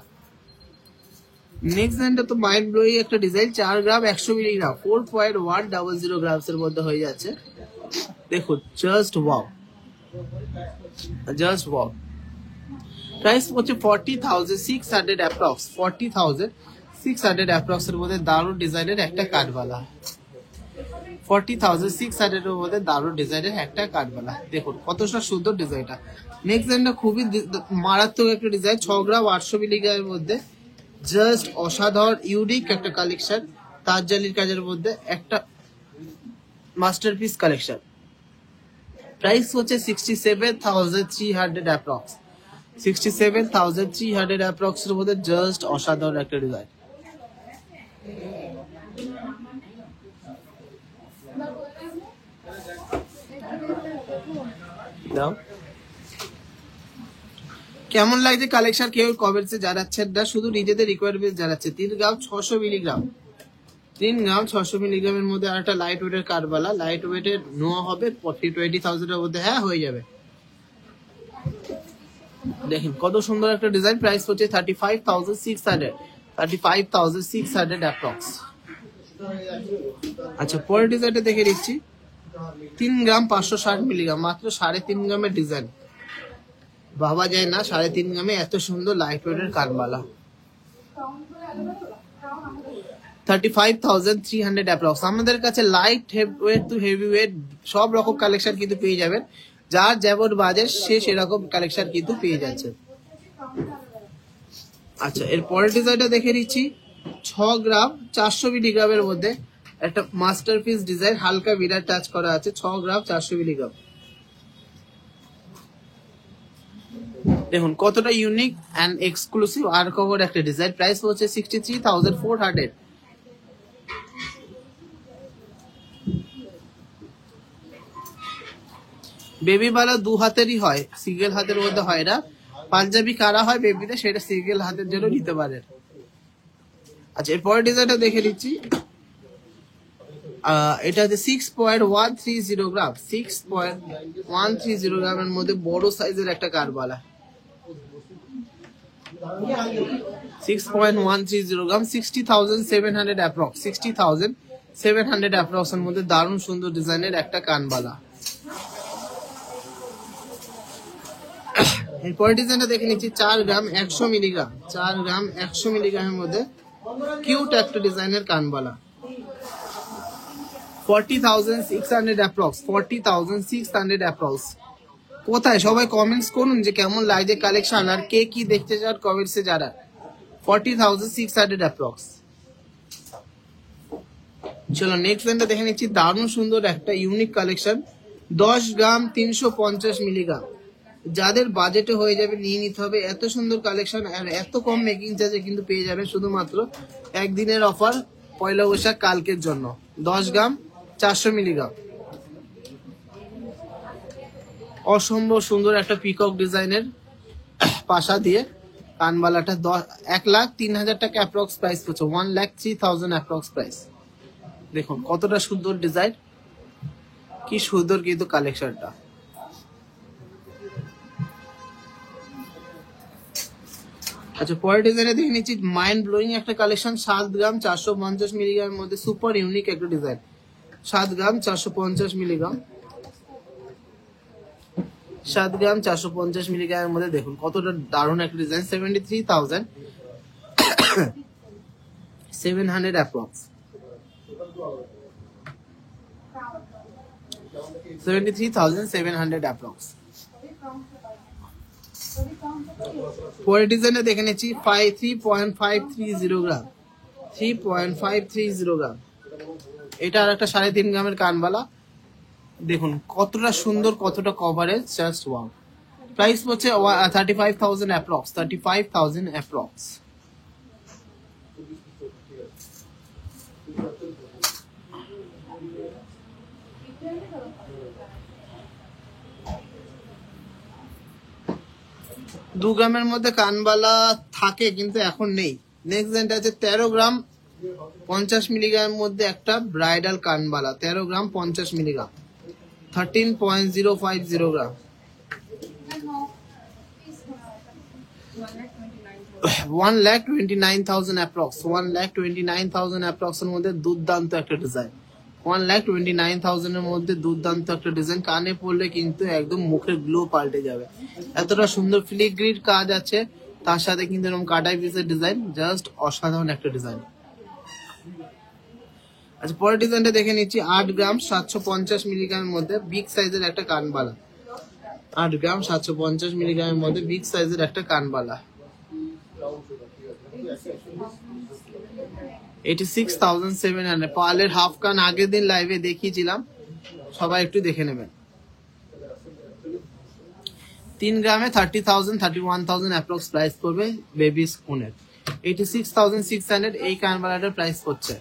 নেক্সট ডিজাইনটা তো মাইন্ড ব্লোয়িং একটা ডিজাইন, 4 গ্রাম 100 মিলিগ্রাম, 4.100 গ্রামস এর মধ্যে হয়ে যাচ্ছে। দেখুন just wow, just wow. Price হচ্ছে 40,600 অ্যাপ্রক্স, 40,600 অ্যাপ্রক্স এর মধ্যে দারুণ ডিজাইনের একটা কাঠবালা। 40,600 এর মধ্যে দারুণ ডিজাইনের একটা কাঠবালা। দেখুন কতটা সুন্দর ডিজাইনটা। নেক্সট ডিজাইনটা খুবই মারাত্মক একটা ডিজাইন, 6 গ্রাম 800 মিলিগ্রামের মধ্যে। জাস্ট অসাধারণ ইউনিক একটা কালেকশন, তাজজালির কাজের মধ্যে একটা মাস্টারপিস কালেকশন। প্রাইস হচ্ছে 67,300 অ্যাপ্রক্স, 67,300 অ্যাপ্রক্স এর মধ্যে জাস্ট অসাধারণ একটা ডিজাইন। কেমন লাগছে কালেকশন কেউ কমেন্টসে জানাচ্ছেন না, শুধু নিজেদের রিকোয়ারমেন্ট জানাচ্ছে। 3 গ্রাম 600 মিলিগ্রাম, 3 গ্রাম 600 মিলিগ্রামের মধ্যে আর একটা লাইট ওয়েটের কারবালা। লাইট ওয়েটের নোয়া হবে 20,000 এর মধ্যে। হ্যাঁ, হয়ে যাবে। দেখেন কত সুন্দর একটা ডিজাইন। প্রাইস হচ্ছে 35,600, 35,600 অ্যাপ্রক্স। আচ্ছা, পরের ডিজাইনটা দেখে দিচ্ছি 3 গ্রাম 560 মিলিগ্রাম, মাত্র 3.5 গ্রামের ডিজাইন। ভাবা যায় না 3.5 গ্রামে এত সুন্দর লাইট ওয়েটের কানবালা। 35,300 অ্যাপ্রক্স। আমাদের কাছে light weight to heavy weight সব রকম কালেকশন কিন্তু পেয়ে যাবেন, যার যেমন বাজেট সে সেরকম কালেকশন কিন্তু পেয়ে যাচ্ছে। আচ্ছা, এর পরের ডিজাইনটা দেখে নিচ্ছি 6 গ্রাম 400 মিলিগ্রামের মধ্যে একটা মাস্টারপিস ডিজাইন, হালকা মিরার টাচ করা আছে। 6 গ্রাম 400 মিলিগ্রাম। দেখুন কতটা ইউনিক এন্ড এক্সক্লুসিভ আর কভার একটা ডিজাইন। প্রাইস হচ্ছে 63,400। বেবি বালা 2 হাতেরই হয়, সিঙ্গেল হাতের মধ্যে হয় না। পাঞ্জাবি কারা হয় বেবিতে, সেটা সিঙ্গেল হাতের জন্য নিতে পারেন। আচ্ছা, এরপরের ডিজাইনটা দেখে নিচ্ছি। এটা হচ্ছে 6.130 গ্রাম, 6.130 গ্রামের মধ্যে বড় সাইজের একটা কারবালা। 6.130 গ্রাম, 60,700 অ্যাপ্রক্স, 60,700 অ্যাপ্রক্স এর মধ্যে দারুণ সুন্দর ডিজাইনের একটা কানবালা। এরপর ডিজাইনটা দেখে নিচ্ছি 4 গ্রাম 100 মিলিগ্রাম, 4 গ্রাম 100 মিলিগ্রামের মধ্যে কিউট একটা ডিজাইনের কানবালা। 40,600 অ্যাপ্রক্স, 40,600 অ্যাপ্রক্স। কোথায় সবাই কমেন্টস করুন যে কেমন লাগছে কালেকশন, আর কে কি দেখতে চান কমেন্টসে যারা। 40,600 অ্যাপ্রক্স। চলো নেক্সট লাইনটা দেখে নিচ্ছি, দারুণ সুন্দর একটা ইউনিক কালেকশন। 10 গ্রাম 350 মিলিগ্রাম। যাদের বাজেটে হয়ে যাবে নিয়ে নিতে হবে। এত সুন্দর কালেকশন আর এত কম মেকিং চার্জে কিন্তু পেয়ে যাবে শুধুমাত্র একদিনের অফার, পয়লা বৈশাখ কালকের জন্য। 10 গ্রাম 400 মিলিগ্রাম। অসম্ভব সুন্দর একটা পিকক ডিজাইনের পাশা দিয়ে কানবালাটা 1,03,000 টাকা অ্যাপ্রক্স প্রাইস পড়ছে, 1,03,000 অ্যাপ্রক্স প্রাইস। দেখুন কতটা সুন্দর ডিজাইন, কি সুন্দর কিন্তু কালেকশনটা। আচ্ছা পরের ডিজাইনে দেখে নিচ্ছি মাইন্ড ব্লোয়িং একটা কালেকশন, 7 গ্রাম 450 মিলিগ্রামের মধ্যে সুপার ইউনিক একটা ডিজাইন। 7 গ্রাম 450 মিলিগ্রাম, 7 গ্রাম 450 মিলিগ্রামের মধ্যে দেখুন কতটা দারুণ একটা ডিজাইন। 73,700 approx, 73,700 approx. পরের ডিজাইনে দেখে নিচ্ছি 3.530 গ্রাম, 3.530 গ্রাম। এটা আর একটা 3.5 গ্রামের কানবালা, দেখুন কতটা সুন্দর, কতটা কভারেজ, জাস্ট ওয়াও। প্রাইস হচ্ছে 35,000 অ্যাপ্রক্স, 35,000 অ্যাপ্রক্স। দু গ্রামের মধ্যে কানবালা থাকে কিন্তু এখন নেই। নেক্সট ডিজাইনটা আছে 13 গ্রাম 50 মিলিগ্রামের মধ্যে একটা ব্রাইডাল কানবালা, 13 গ্রাম 50 মিলিগ্রাম, 13.050 গ্রাম। 1,29,000 অ্যাপ্রক্স, 1,29,000 অ্যাপ্রক্স এর মধ্যে দুর্দান্ত একটা ডিজাইন। 1,29,000 এর মধ্যে দুর্দান্ত একটা ডিজাইন, কানে পড়লে কিন্তু একদম মুখের গ্লো পাল্টে যাবে। এতটা সুন্দর ফিলিগ্রিড কাজ আছে, তার সাথে কিন্তু এরকম কাটাই পিসের ডিজাইন, জাস্ট অসাধারণ একটা ডিজাইন। আচ্ছা পরের ডিজাইনটা দেখে নিচ্ছি 8 গ্রাম 750 মিলিগ্রামের মধ্যে বিগ সাইজের একটা কানবালা, 8 গ্রাম 750 মিলিগ্রামের মধ্যে বিগ সাইজের একটা কানবালা। 86,700 পার্লের হাফ কান আগের দিন লাইভে দেখিয়েছিলাম, সবাই একটু দেখে নেবেন। 3 গ্রামে 30,000 31,000 অ্যাপ্রক্স প্রাইস করবে বেবি স্পুনের। 86,600 এই কানবালাটার প্রাইস করছে।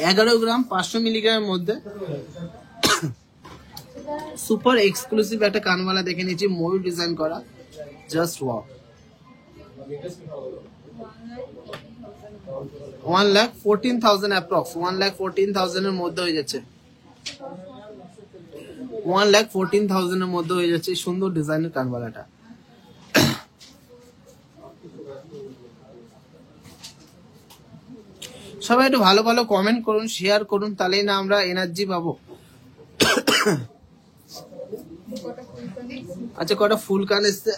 এগারো গ্রাম 500 মিলিগ্রামের মধ্যে সুপার এক্সক্লুসিভ একটা কানবালা দেখে নিচ্ছি, ময়ূর ডিজাইন করা, জাস্ট ওয়াও। 1,14,000 অ্যাপ্রক্স, 1,14,000 এর মধ্যে হয়ে যাচ্ছে, 1,14,000 এর মধ্যে হয়ে যাচ্ছে সুন্দর ডিজাইনের কানবালাটা। সবাই একটু ভালো ভালো কমেন্ট করুন, শেয়ার করুন, তাহলেই না আমরা এনার্জি পাবো। আচ্ছা কটা ফুল কান এসছে,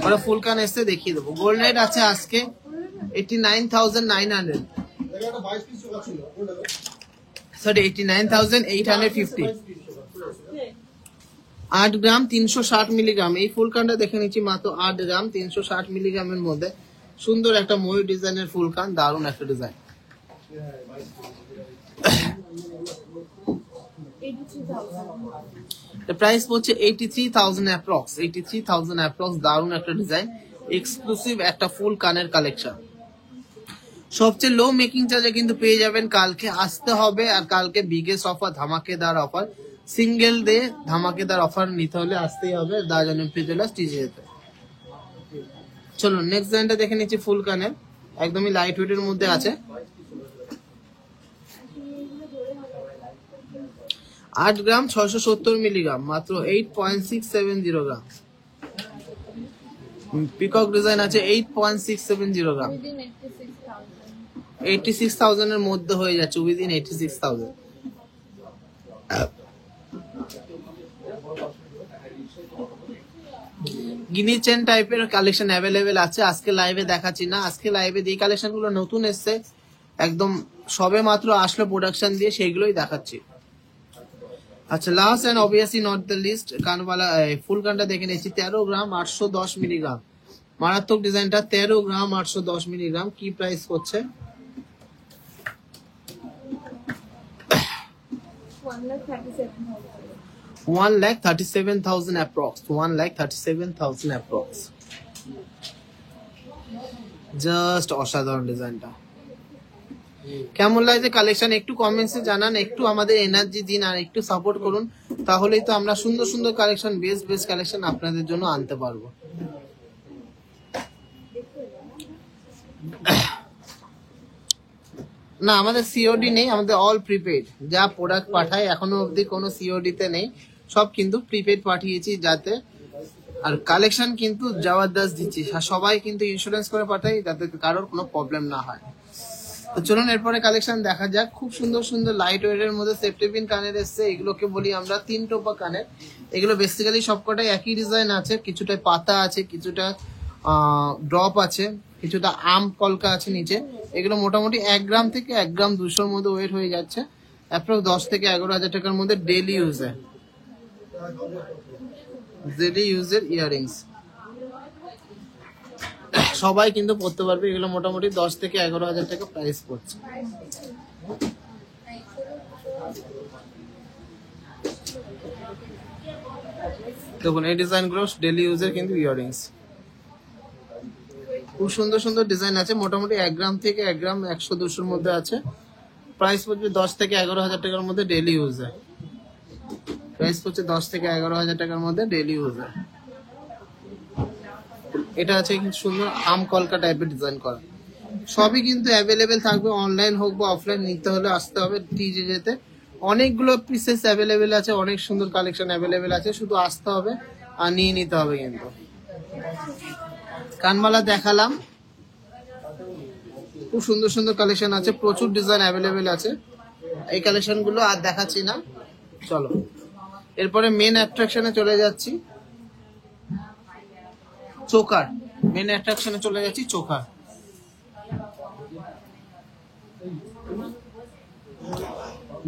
কটা ফুল কান এসছে দেখিয়ে দেবো। গোল্ড রেট আছে আজকে 89,900, সরি 89,850। 8 গ্রাম 360 মিলিগ্রাম এই ফুল কানটা দেখে নিচ্ছি, মাত্র 8 গ্রাম 360 মিলিগ্রামের মধ্যে সুন্দর একটা ময়ূর ডিজাইনের ফুল কান, দারুণ একটা ডিজাইন। প্রাইস পড়ছে 83,000 অ্যাপ্রক্স, 83,000 অ্যাপ্রক্স, দারুণ একটা ডিজাইন, এক্সক্লুসিভ একটা ফুল কানের কালেকশন। সবচেয়ে লো মেকিং চার্জে কিন্তু পেয়ে যাবেন, কালকে আসতে হবে। আর কালকে বিগেস্ট অফার, ধামাকেদার অফার, সিঙ্গেল ডে ধামাকেদার অফার নিতে হলে আসতেই হবে দা জনপ্রিয় জুয়েলার্স টিজিএতে। চলুন নেক্সট ডিজাইনটা দেখে নিচ্ছি, ফুল কানের, একদমই লাইট ওয়েটের মধ্যে আছে। 8 গ্রাম 670 মিলিগ্রাম, মাত্র 8.670 গ্রাম। পিকক ডিজাইন আছে, 8.670 গ্রাম, 86,000 এর মধ্যে হয়ে যাচ্ছে, উইদিন 86,000। গিনি চেন টাইপের কালেকশন অ্যাভেলেবেল আছে, আজকে লাইভে দেখাচ্ছি না। আজকে লাইভে যে কালেকশন গুলো নতুন এসছে, একদম সবে মাত্র আসলো প্রোডাকশন দিয়ে, সেইগুলোই দেখাচ্ছি। আচ্ছা last and obviously not the least, কানওয়ালা ফুল কানটা দেখে নিচ্ছি, 13 গ্রাম 810 মিলিগ্রাম, মারাত্মক ডিজাইনটা, 13 গ্রাম 810 মিলিগ্রাম। কি প্রাইস করছে? 1,37,000 অ্যাপ্রক্স, 1,37,000 অ্যাপ্রক্স। জাস্ট অসাধারণ ডিজাইনটা। কেমন লাগছে কালেকশন একটু কমেন্টসে জানান, একটু আমাদের এনার্জি দিন আর একটু সাপোর্ট করুন। তাহলেই তো আমরা সুন্দর সুন্দর কালেকশন, বেস্ট বেস্ট কালেকশন আপনাদের জন্য আনতে পারবো। না, আমাদের সিওডি নেই, আমাদের অল প্রিপেড। যা প্রোডাক্ট পাঠায় এখনো অবধি কোনো সিওডি তে নেই, সব কিন্তু প্রিপেড পাঠিয়েছি যাতে। আর কালেকশন কিন্তু জবরদস্ত দিচ্ছি, সবাই কিন্তু ইন্স্যুরেন্স করে পাঠাই যাতে কারোর কোনো প্রবলেম না হয়। তো চলুন এরপরে কালেকশন দেখা যাক। খুব সুন্দর সুন্দর লাইট ওয়েট এর মধ্যে সেফটি পিন কানের এসছে, এগুলোকে বলি আমরা 3 টোপা কানের। এগুলো বেসিক্যালি সবকটাই একই ডিজাইন আছে, কিছুটা পাতা আছে, কিছুটা ড্রপ আছে, কিছুটা আম কলকা আছে নিচে। এগুলো মোটামুটি 1 গ্রাম থেকে 1 গ্রাম 200 মধ্যে ওয়েট হয়ে যাচ্ছে, অ্যাপ্রক্স 10 থেকে 11,000 টাকার মধ্যে ডেইলি ইউজে। ডেইলি ইউজের ইয়াররিংস সবাই কিন্তু পড়তে পারবে। এগুলো মোটামুটি 10 থেকে 11,000 টাকা প্রাইস পড়ছে। দেখুন এই ডিজাইন গুলো ডেইলি ইউজের কিন্তু ইয়াররিংস, খুব সুন্দর সুন্দর ডিজাইন আছে। মোটামুটি 1 গ্রাম থেকে 1 গ্রাম 100-200 মধ্যে আছে। প্রাইস পড়বে 10 থেকে 11,000 টাকার মধ্যে ডেইলি ইউজে। প্রাইস পড়ছে 10 থেকে 11,000 টাকার মধ্যে ডেইলি ইউজে। এটা আছে কিন্তু সুন্দর আম কলকা টাইপের ডিজাইন করা। সবই কিন্তু অ্যাভেলেবেল থাকবে, অনলাইন হোক বা অফলাইন, নিতে হলে আসতে হবে টিজে যেতে। অনেকগুলো পিসেস অ্যাভেলেবেল আছে, অনেক সুন্দর কালেকশন অ্যাভেলেবেল আছে, শুধু আসতে হবে আর নিয়ে নিতে হবে। কিন্তু কানমালা দেখালাম, খুব সুন্দর সুন্দর কালেকশন আছে, প্রচুর ডিজাইন অ্যাভেলেবেল আছে। এই কালেকশন গুলো আর দেখাচ্ছি না, চলো এরপরে মেন অ্যাট্রাকশনে চলে যাচ্ছি। চোকার, মেন অ্যাট্রাকশনে চলে যাচ্ছি চোকার।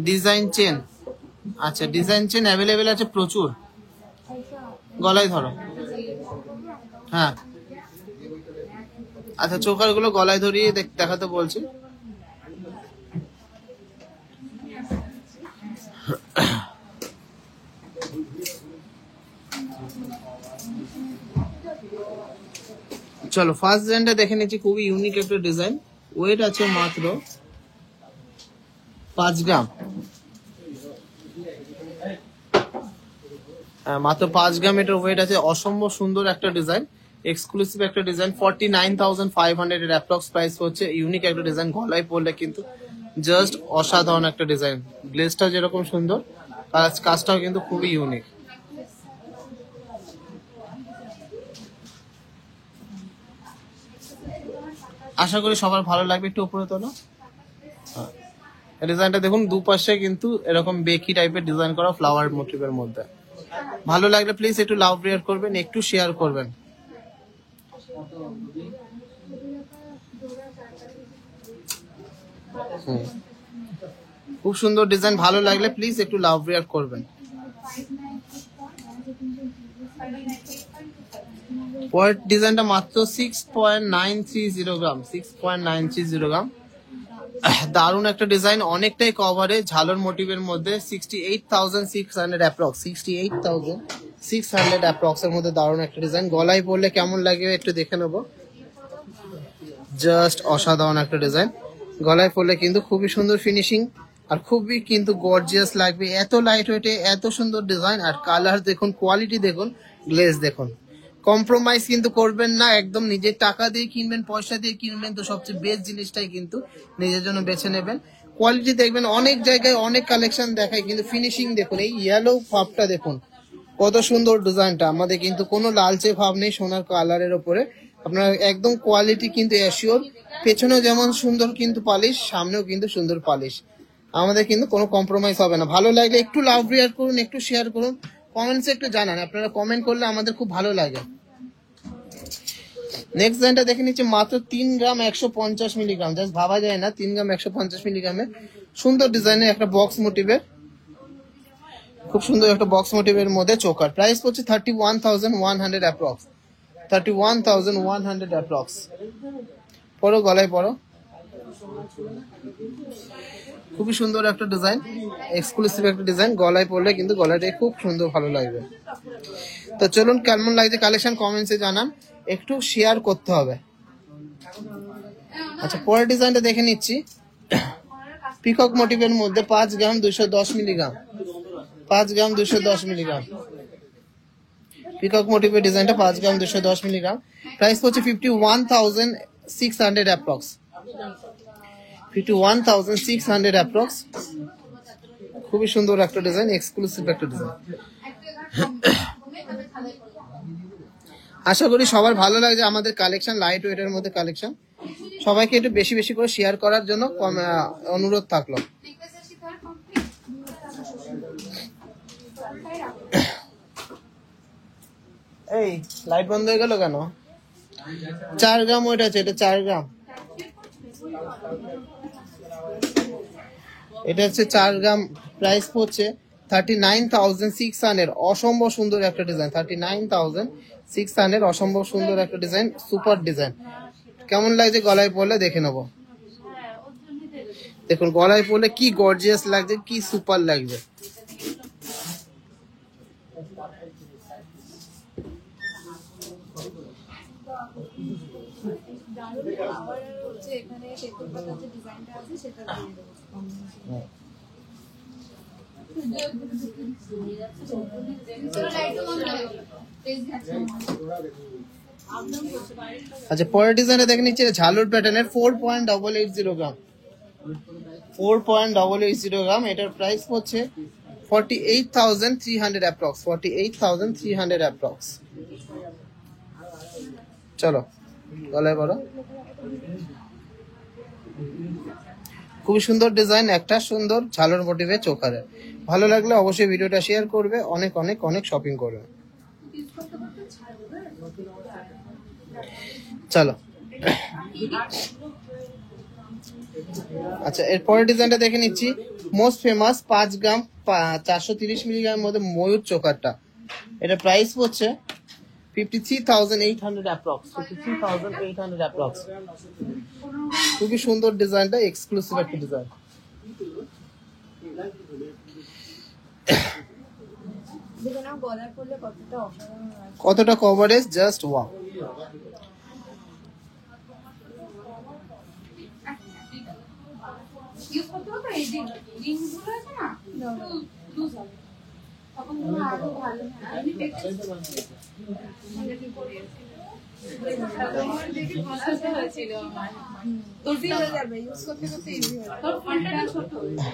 ডিজাইন চেন, আচ্ছা ডিজাইন চেন অ্যাভেলেবেল আছে প্রচুর। গলায় ধরো, হ্যাঁ আচ্ছা চোকার গুলো গলায় ধরিয়ে দেখাতে বলছি। চলো ফার্স্ট ডিজাইনটা দেখে নিচ্ছি, খুবই ইউনিক একটা ডিজাইন। ওয়েট আছে মাত্র 5 গ্রাম, মাত্র 5 গ্রাম এটার ওয়েট আছে। অসম্ভব সুন্দর একটা ডিজাইন, এক্সক্লুসিভ একটা ডিজাইন। 49,500 এর অ্যাপ্রক্স প্রাইস হচ্ছে। ইউনিক একটা ডিজাইন, গলায় পরলে কিন্তু জাস্ট অসাধারণ একটা ডিজাইন। গ্লেজটা যেরকম সুন্দর, কাজটাও কিন্তু খুবই ইউনিক। আশা করি সবার ভালো লাগবে। একটু উপরে তোলো, ডিজাইনটা দেখুন, দুপাশে কিন্তু এরকম বেকি টাইপের ডিজাইন করা ফ্লাওয়ার মোটিভের মধ্যে। ভালো লাগলে প্লিজ একটু লাভ রেয়ার করবেন, একটু শেয়ার করবেন। খুব সুন্দর ডিজাইন, ভালো লাগলে প্লিজ একটু লাভ রেয়ার করবেন। পরের ডিজাইনটা মাত্র 6.930 গ্রাম, 6.930 গ্রাম। দারুণ একটা ডিজাইন, অনেকটাই কভারে ঝালর মোটিভের মধ্যে। 68,600 অ্যাপ্রক্স, 68,600 অ্যাপ্রক্স এর মধ্যে দারুণ একটা ডিজাইন। গলায় পরলে কেমন লাগে একটু দেখে নেবো। জাস্ট অসাধারণ একটা ডিজাইন, গলায় পরলে কিন্তু খুবই সুন্দর ফিনিশিং আর খুবই কিন্তু গর্জিয়াস লাগবে। এত লাইট ওয়েটে এত সুন্দর ডিজাইন, আর কালার দেখুন, কোয়ালিটি দেখুন, গ্লেজ দেখুন। কম্প্রোমাইজ কিন্তু করবেন না, একদম নিজের টাকা দিয়ে কিনবেন, পয়সা দিয়ে কিনবেন তো সবচেয়ে বেস্ট জিনিসটাই কিন্তু নিজের জন্য বেছে নেবেন। কোয়ালিটি দেখবেন, অনেক জায়গায় অনেক কালেকশন দেখায়, কিন্তু ফিনিশিং দেখুন। এই ইয়েলো ভাবটা দেখুন, কত সুন্দর ডিজাইনটা। আমাদের কিন্তু কোনো লালচে ভাব নেই সোনার কালারের ওপরে। আপনার একদম কোয়ালিটি কিন্তু অ্যাসিওর। পেছনেও যেমন সুন্দর কিন্তু পালিশ, সামনেও কিন্তু সুন্দর পালিশ। আমাদের কিন্তু কোনো কম্প্রোমাইজ হবে না। ভালো লাগলে একটু লাভ রেয়ার করুন, একটু শেয়ার করুন, কমেন্টসে একটু জানান। আপনারা কমেন্ট করলে আমাদের খুব ভালো লাগে। নেক্সট ডিজাইনটা দেখে নিচ্ছি, মাত্র 3 গ্রাম 150 মিলিগ্রাম। জাস্ট ভাবা যায় না, 3 গ্রাম 150 মিলিগ্রামের সুন্দর ডিজাইনের একটা বক্স মোটিভের, খুব সুন্দর একটা বক্স মোটিভের মধ্যে চোকার। প্রাইস পড়ছে 31,100 অ্যাপ্রক্স, 31,100 অ্যাপ্রক্স। পরো, গলায় পরো, খুবই সুন্দর একটা ডিজাইন, এক্সক্লুসিভ একটা ডিজাইন। গলায় পরলে কিন্তু গলাটা খুব সুন্দর, ভালো লাগবে। তো চলুন কেমন লাগছে কালেকশন কমেন্টসে জানান, একটু শেয়ার করতে হবে। আচ্ছা পরের ডিজাইনটা দেখে নিচ্ছি, পিকক মোটিভের মধ্যে 5 গ্রাম 210 মিলিগ্রাম, 5 গ্রাম 210 মিলিগ্রাম। পিকক মোটিভের ডিজাইনটা 5 গ্রাম 210 মিলিগ্রাম, প্রাইস হচ্ছে 51,600 অ্যাপ্রক্স। 51,600 অ্যাপ্রক্স। খুবই সুন্দর একটা ডিজাইন, এক্সক্লুসিভ একটা ডিজাইন। আশা করি সবার ভালো লাগছে আমাদের কালেকশন, লাইট ওয়েটের মধ্যে কালেকশন। সবাইকে একটু বেশি বেশি করে শেয়ার করার জন্য অনুরোধ থাকলো। এই লাইট বন্ধ হয়ে গেল কেন? 4 গ্রাম ওয়েট আছে, এটা 4 গ্রাম। এটা হচ্ছে 4 গ্রাম, প্রাইস হচ্ছে 39,600। অসম্ভব সুন্দর একটা ডিজাইন, 39,600, অসম্ভব সুন্দর একটা ডিজাইন, সুপার ডিজাইন। কেমন লাগছে গলায় পরলে দেখে নেবো। দেখুন গলায় পরলে কি গর্জিয়াস লাগছে, কি সুপার লাগছে। আচ্ছা পরের ডিজাইনটা দেখে নিচ্ছি, ঝালুর প্যাটার্নের 4.880 গ্রাম, 4.880 গ্রাম। এটার প্রাইস হচ্ছে 48,300 অ্যাপ্রক্স, 48,300 অ্যাপ্রক্স। চলো গলায় বড়, খুবই সুন্দর ডিজাইন, একটা সুন্দর ঝালর মোটিভে চোকারে। ভালো লাগলে অবশ্যই ভিডিওটা শেয়ার করবে, অনেক অনেক অনেক শপিং করবে। চলো আচ্ছা এরপরের ডিজাইনটা দেখে নিচ্ছি, মোস্ট ফেমাস 5 গ্রাম 430 মিলিগ্রামের মধ্যে ময়ূর চোকারটা। এটা প্রাইস হচ্ছে 53,800 অ্যাপ্রক্স, 53,800 অ্যাপ্রক্স। খুবই সুন্দর ডিজাইনটা, এক্সক্লুসিভ একটা ডিজাইন। কতটা কভারেজ, জাস্ট ওয়াও।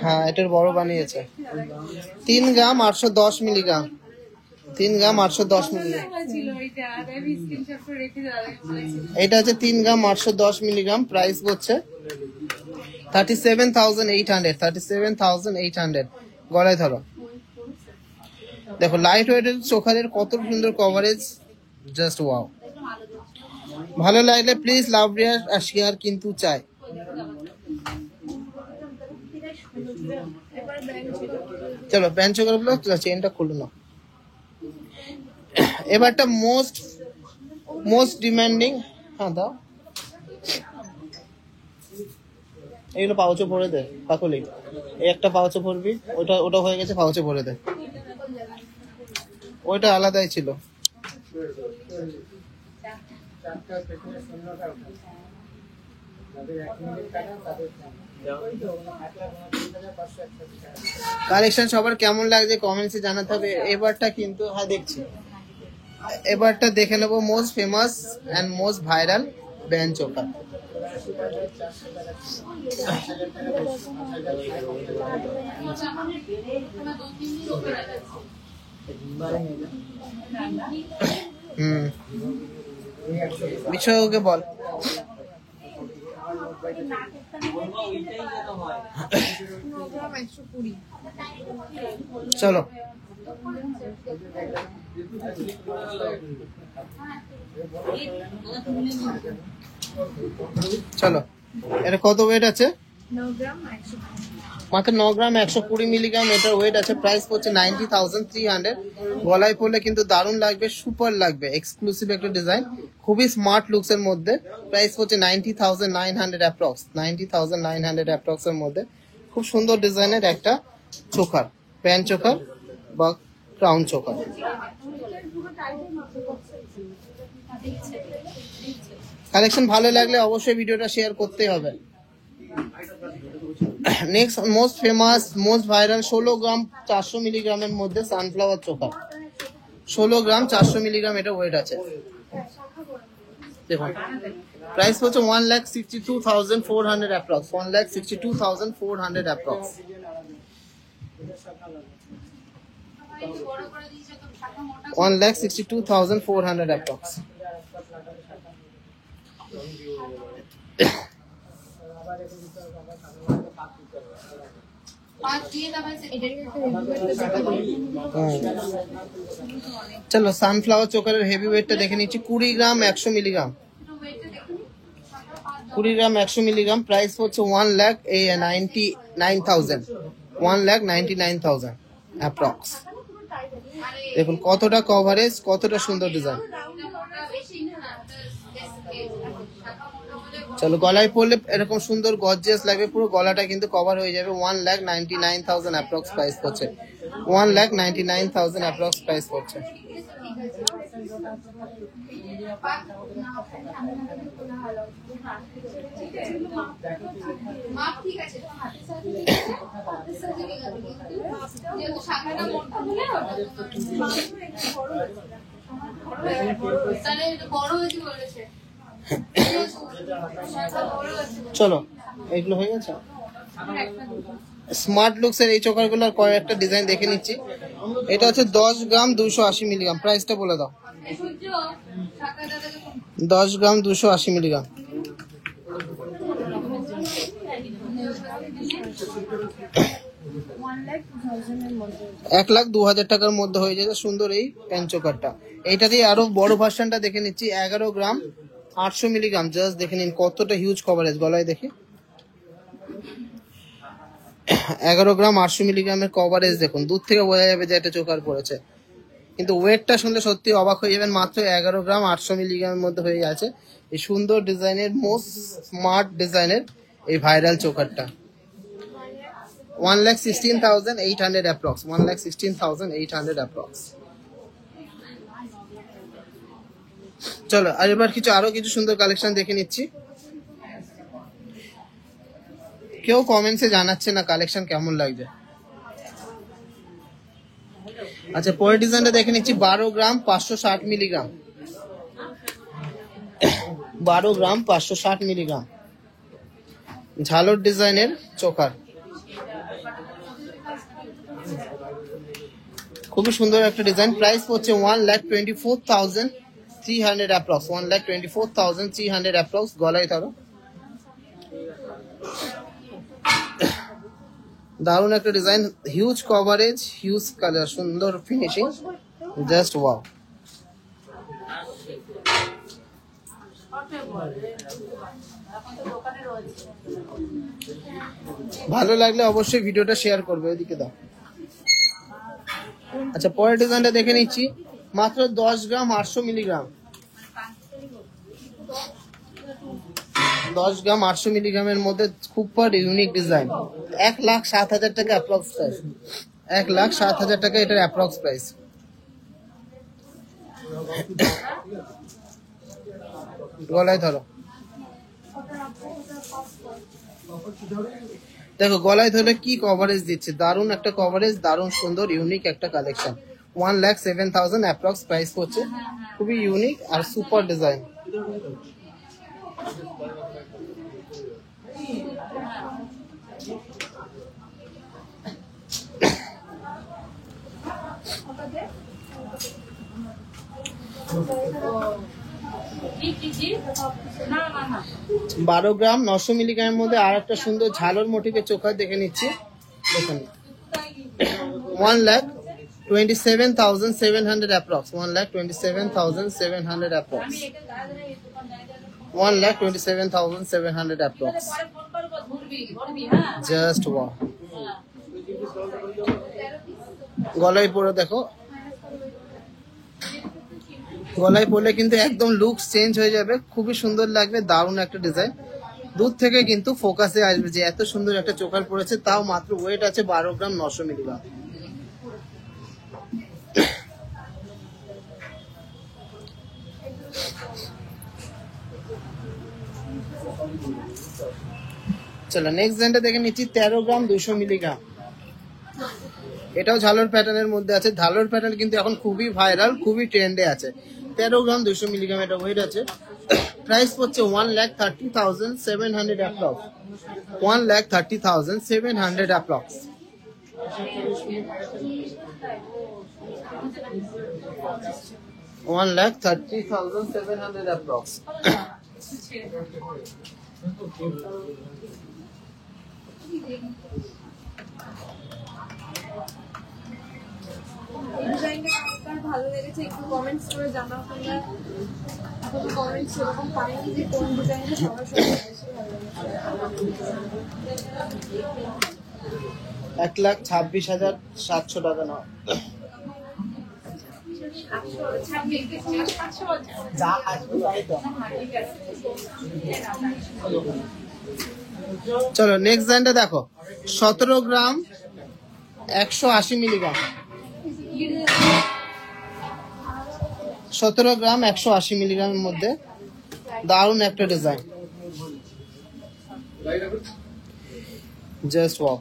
হ্যাঁ এটার বড় বানিয়েছে। 3 গ্রাম 810 মিলিগ্রাম, 3 গ্রাম 810 মিলিগ্রাম। এটা হচ্ছে 3 গ্রাম 810 মিলিগ্রাম, প্রাইস হচ্ছে 37,800, 37,800। গলায় ধরো, দেখো লাইট ওয়েটের চোখারের কত সুন্দর কভারেজ, জাস্ট ওয়াও। ভালো লাগলে প্লিজ লাভ আর শেয়ার কিন্তু চাই। চলো প্যান্ট চোকার গুলো চেনটা খুলে নাও। এবারটা মোস্ট ডিমান্ডিং, হ্যাঁ দাও, এগুলো পাউচে ভরে দে পাকুলি। এই একটা পাউচে ভরবি, ওটা হয়ে গেছে, পাউচে ভরে দে। ওইটা আলাদাই ছিল। কালেকশন সবার কেমন লাগছে কমেন্টসে জানাতে হবে। এবারটা কিন্তু হ্যাঁ দেখছি, এবারটা দেখে নেবো most famous and most viral band choker. বিশ্বকে বল। চলো চলো, এটা কত ওয়েট আছে? মাত্র 9 গ্রাম 120 মিলিগ্রাম এটার ওয়েট আছে। প্রাইস হচ্ছে 90,300। গলায় পরলে কিন্তু দারুণ লাগবে, সুপার লাগবে, এক্সক্লুসিভ একটা ডিজাইন, খুবই স্মার্ট লুকস এর মধ্যে। প্রাইস হচ্ছে 90,900 অ্যাপ্রক্স, 90,900 অ্যাপ্রক্স এর মধ্যে। খুব সুন্দর ডিজাইনের একটা চোকার, প্যান্ট চোকার বা ক্রাউন চোকার। কালেকশন ভালো লাগলে অবশ্যই ভিডিওটা শেয়ার করতে হবে। Next most famous most viral 16 গ্রাম 400 মিলিগ্রামের মধ্যে সানফ্লাওয়ার চোখা। 16 গ্রাম 400 মিলিগ্রাম এটা ওয়েট আছে। দেখুন প্রাইস হচ্ছে 1,62,400 অ্যাপ্রক্স, 1,62,400 অ্যাপ্রক্স। বড় করে দিয়েছে তো শাখা মোটা 1,62,400 অ্যাপ্রক্স। পাঁচ দিয়ে দাও এটার চলো সানফ্লাওয়ার চোকারের হেভি ওয়েটটা দেখে নিচ্ছি। 20 গ্রাম 100 মিলিগ্রাম, 20 গ্রাম 100 মিলিগ্রাম। প্রাইস হচ্ছে 1,99,000, 1,99,000 অ্যাপ্রক্স। দেখুন কতটা কভারেজ, কতটা সুন্দর ডিজাইন। চলো গলায় পরলে এরকম সুন্দর গর্জিয়াস লাগবে, পুরো গলাটা কিন্তু কভার হয়ে যাবে। 1,99,000 অ্যাপ্রক্স প্রাইস পড়ছে, 1,99,000 অ্যাপ্রক্স প্রাইস পড়ছে। মাপ ঠিক আছে যেহেতু শাখাটা মোটা হলে তাহলে এটা বড় হয়েছে বলেছে। চলো এগুলো হয়ে গেছে। স্মার্ট লুকস এর এই চোকারগুলোর কয়েকটা ডিজাইন দেখে নিচ্ছি। এটা হচ্ছে 10 গ্রাম 280 মিলিগ্রাম। প্রাইসটা বলে দাও। 10 গ্রাম 280 মিলিগ্রাম, 1,02,000 টাকার মধ্যে হয়ে যাবে সুন্দর এই প্যান চোকারটা। এইটা দিয়ে আরো বড় ভার্সনটা দেখে নিচ্ছি। 11 গ্রাম 800 মিলিগ্রাম। জাস্ট দেখে নিন কতটা হিউজ কভারেজ। গলায় দেখি 11 গ্রাম 800 মিলিগ্রামের কভারেজ দেখুন, দূর থেকে বোঝা যাবে যে এটা চোকার পড়েছে, কিন্তু ওয়েটটা শুনলে সত্যি অবাক হয়ে যাবেন। মাত্র 11 গ্রাম 800 মিলিগ্রামের মধ্যে হয়ে আছে এই সুন্দর ডিজাইনের মোস্ট স্মার্ট ডিজাইনের এই ভাইরাল চোকারটা। 1,16,800 approx, 1,16,800 approx. চলো আর এবার আরো কিছু সুন্দর কালেকশন দেখে নিচ্ছি। কেউ কমেন্টসে জানাচ্ছে না কালেকশন কেমন লাগবে। আচ্ছা পরের ডিজাইনটা দেখে নিচ্ছি। 12 গ্রাম 560 মিলিগ্রাম, 12 গ্রাম 560 মিলিগ্রাম ঝালর ডিজাইনের চোকার। খুবই সুন্দর একটা ডিজাইন। প্রাইস হচ্ছে 1,24,300 অ্যাপ্রক্স, 1,24,300 অ্যাপ্রক্স। গলায় ধরো দারুণ একটা design, huge coverage, huge colour, সুন্দর ফিনিশিং, জাস্ট ওয়াও। ভালো লাগলে অবশ্যই ভিডিওটা শেয়ার করবে, এদিকে দাও। আচ্ছা পরের ডিজাইনটা দেখে নিচ্ছি। মাত্র 10 গ্রাম 800 মিলিগ্রাম, 10 গ্রাম 800 মিলিগ্রামের মধ্যে খুব ইউনিক ডিজাইন। 1,07,000 টাকা অ্যাপ্রক্স প্রাইস, 1,07,000 টাকা এটার অ্যাপ্রক্স প্রাইস। গলায় ধরো, দেখো গলায় ধরে কি কভারেজ দিচ্ছে, দারুণ একটা কভারেজ, দারুণ সুন্দর ইউনিক একটা কালেকশন। 1,07,000 অ্যাপ্রক্স প্রাইস হচ্ছে, খুবই ইউনিক আর সুপার ডিজাইন। না 12 গ্রাম 900 মিলিগ্রামের মধ্যে আর একটা সুন্দর ঝালর মোটিভের চোখা দেখে নিচ্ছি। দেখুন 1,27,700 approx, 1,27,700 approx, 1,27,700 approx. Just wow. গলায় পরে দেখো, গলায় পরলে কিন্তু একদম লুক চেঞ্জ হয়ে যাবে, খুবই সুন্দর লাগবে, দারুণ একটা ডিজাইন। দূর থেকে কিন্তু ফোকাসে আসবে যে এত সুন্দর একটা চোকার পড়েছে, তাও মাত্র ওয়েট আছে 12 গ্রাম 900 মিলিগ্রাম। চলো নেক্সট ডিজাইনটা দেখে নিচ্ছি 13 গ্রাম 200 মিলিগ্রাম। এটাও ঝালর প্যাটার্নের মধ্যে আছে। ঝালর প্যাটার্ন কিন্তু এখন খুবই ভাইরাল, খুবই ট্রেন্ডে আছে। 13 গ্রাম 200 মিলিগ্রাম এটা ওয়েট আছে। প্রাইস পড়ছে 1,30,700 অ্যাপ্রক্স। 1,30,700 অ্যাপ্রক্স। $1,30,700 approx. এই ডিজাইনটা কার ভালো লেগেছে একটু কমেন্টস করে জানাও তোমরা। এখন কমেন্টস এরকম পাইনি যে কোন ডিজাইনটা সবার সাথে বেশি ভালো লেগেছে। 1,26,700 টাকা নাও। যা আসবে তাই তো। চলো নেক্সট ডিজাইনটা দেখো 17 গ্রাম 180 মিলিগ্রাম। 17 গ্রাম 180 মিলিগ্রামের মধ্যে দারুণ একটা ডিজাইন। Just wow.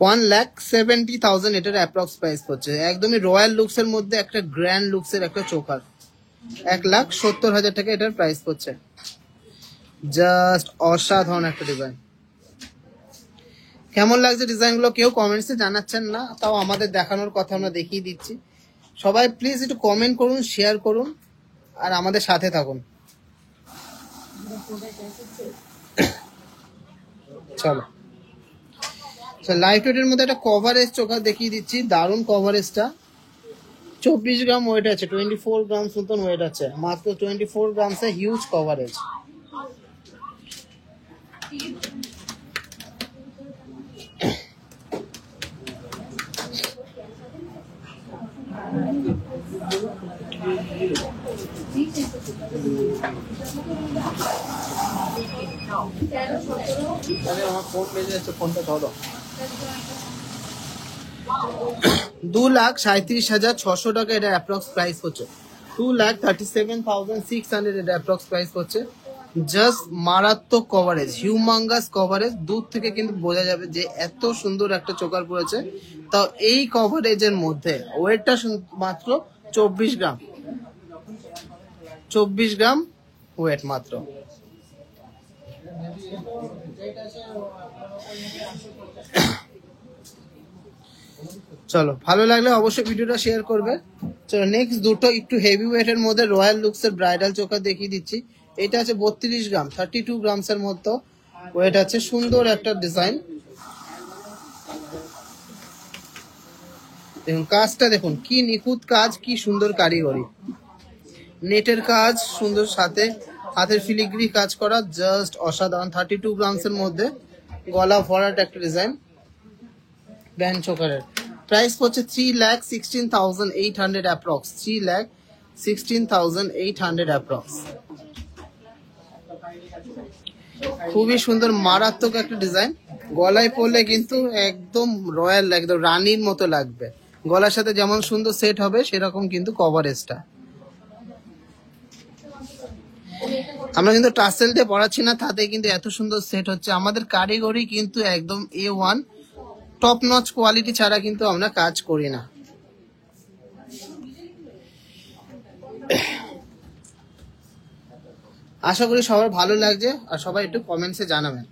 $1,70,000 এটার অ্যাপ্রক্স প্রাইস পড়ছে। একদমই রয়্যাল লুকস এর মধ্যে একটা গ্র্যান্ড লুকস এর একটা চোকার। 1,70,000 টাকা এটার প্রাইস পড়ছে। জাস্ট অসাধারণ একটা ডিজাইন। কেমন লাগছে ডিজাইন গুলো কেউ কমেন্টসে জানাচ্ছেন না, তাও আমাদের দেখানোর কথা আমরা দেখিয়ে দিচ্ছি। সবাই প্লিজ একটু কমেন্ট করুন, শেয়ার করুন আর আমাদের সাথে থাকুন। চলো লাইট ওয়েটের মধ্যে একটা কভারেজ চোখা দেখিয়ে দিচ্ছি। দারুণ কভারেজটা। 24 গ্রাম ওয়েট আছে, 24 গ্রাম মতন ওয়েট আছে, মাত্র 24 গ্রাম সে হিউজ কভারেজ। আরে আমার ফোন বেজে যাচ্ছে, ফোনটা ধরো। 2,37,600 টাকা এটা অ্যাপ্রক্স প্রাইস হচ্ছে। 2,37,600 এটা অ্যাপ্রক্স প্রাইস হচ্ছে। জাস্ট মারাত্মক কভারেজ, হিউমাঙ্গাস কভারেজ। দূর থেকে কিন্তু বোঝা যাবে যে এত সুন্দর একটা চোকার পড়েছে। তাও এই কভারেজের মধ্যে ওয়েটটা মাত্র 24 গ্রাম। 24 গ্রাম ওয়েট মাত্র। চলো ভালো লাগলে অবশ্যই ভিডিওটা শেয়ার করবে। চলো নেক্সট দুটো একটু হেভি ওয়েটের মধ্যে রয়্যাল লুকস এর ব্রাইডাল চোকা দেখিয়ে দিচ্ছি। এটা আছে 32 গ্রাম, 32 গ্রামস এর মতো ওয়েট আছে। সুন্দর একটা ডিজাইন। দেখুন কাজটা, দেখুন কি নিখুঁত কাজ, কি সুন্দর কারিগরি। নেটের কাজ সুন্দর, সাথে হাতের ফিলিগ্রি কাজ করা, জাস্ট অসাধারণ। 32 গ্রামস এর মধ্যে গলা ভরাট একটা ডিজাইন ব্যান্ড চোকারের। প্রাইস পড়ছে 3,16,800 অ্যাপ্রক্স। 3,16,800 অ্যাপ্রক্স। খুবই সুন্দর মারাত্মক একটা ডিজাইন। গলায় পরলে কিন্তু একদম রয়্যাল, একদম রানীর মতো লাগবে। গলার সাথে যেমন সুন্দর সেট হবে সেরকম কিন্তু কভারেজটা। আমরা কিন্তু টাসেল দিয়ে পড়াচ্ছি না, তাতে কিন্তু এত সুন্দর সেট হচ্ছে। আমাদের কারিগরি কিন্তু একদম A1 টপ নচ কোয়ালিটি ছাড়া কিন্তু আমরা কাজ করি না। আশা করি সবার ভালো লাগছে আর সবাই একটু কমেন্টসে জানাবেন।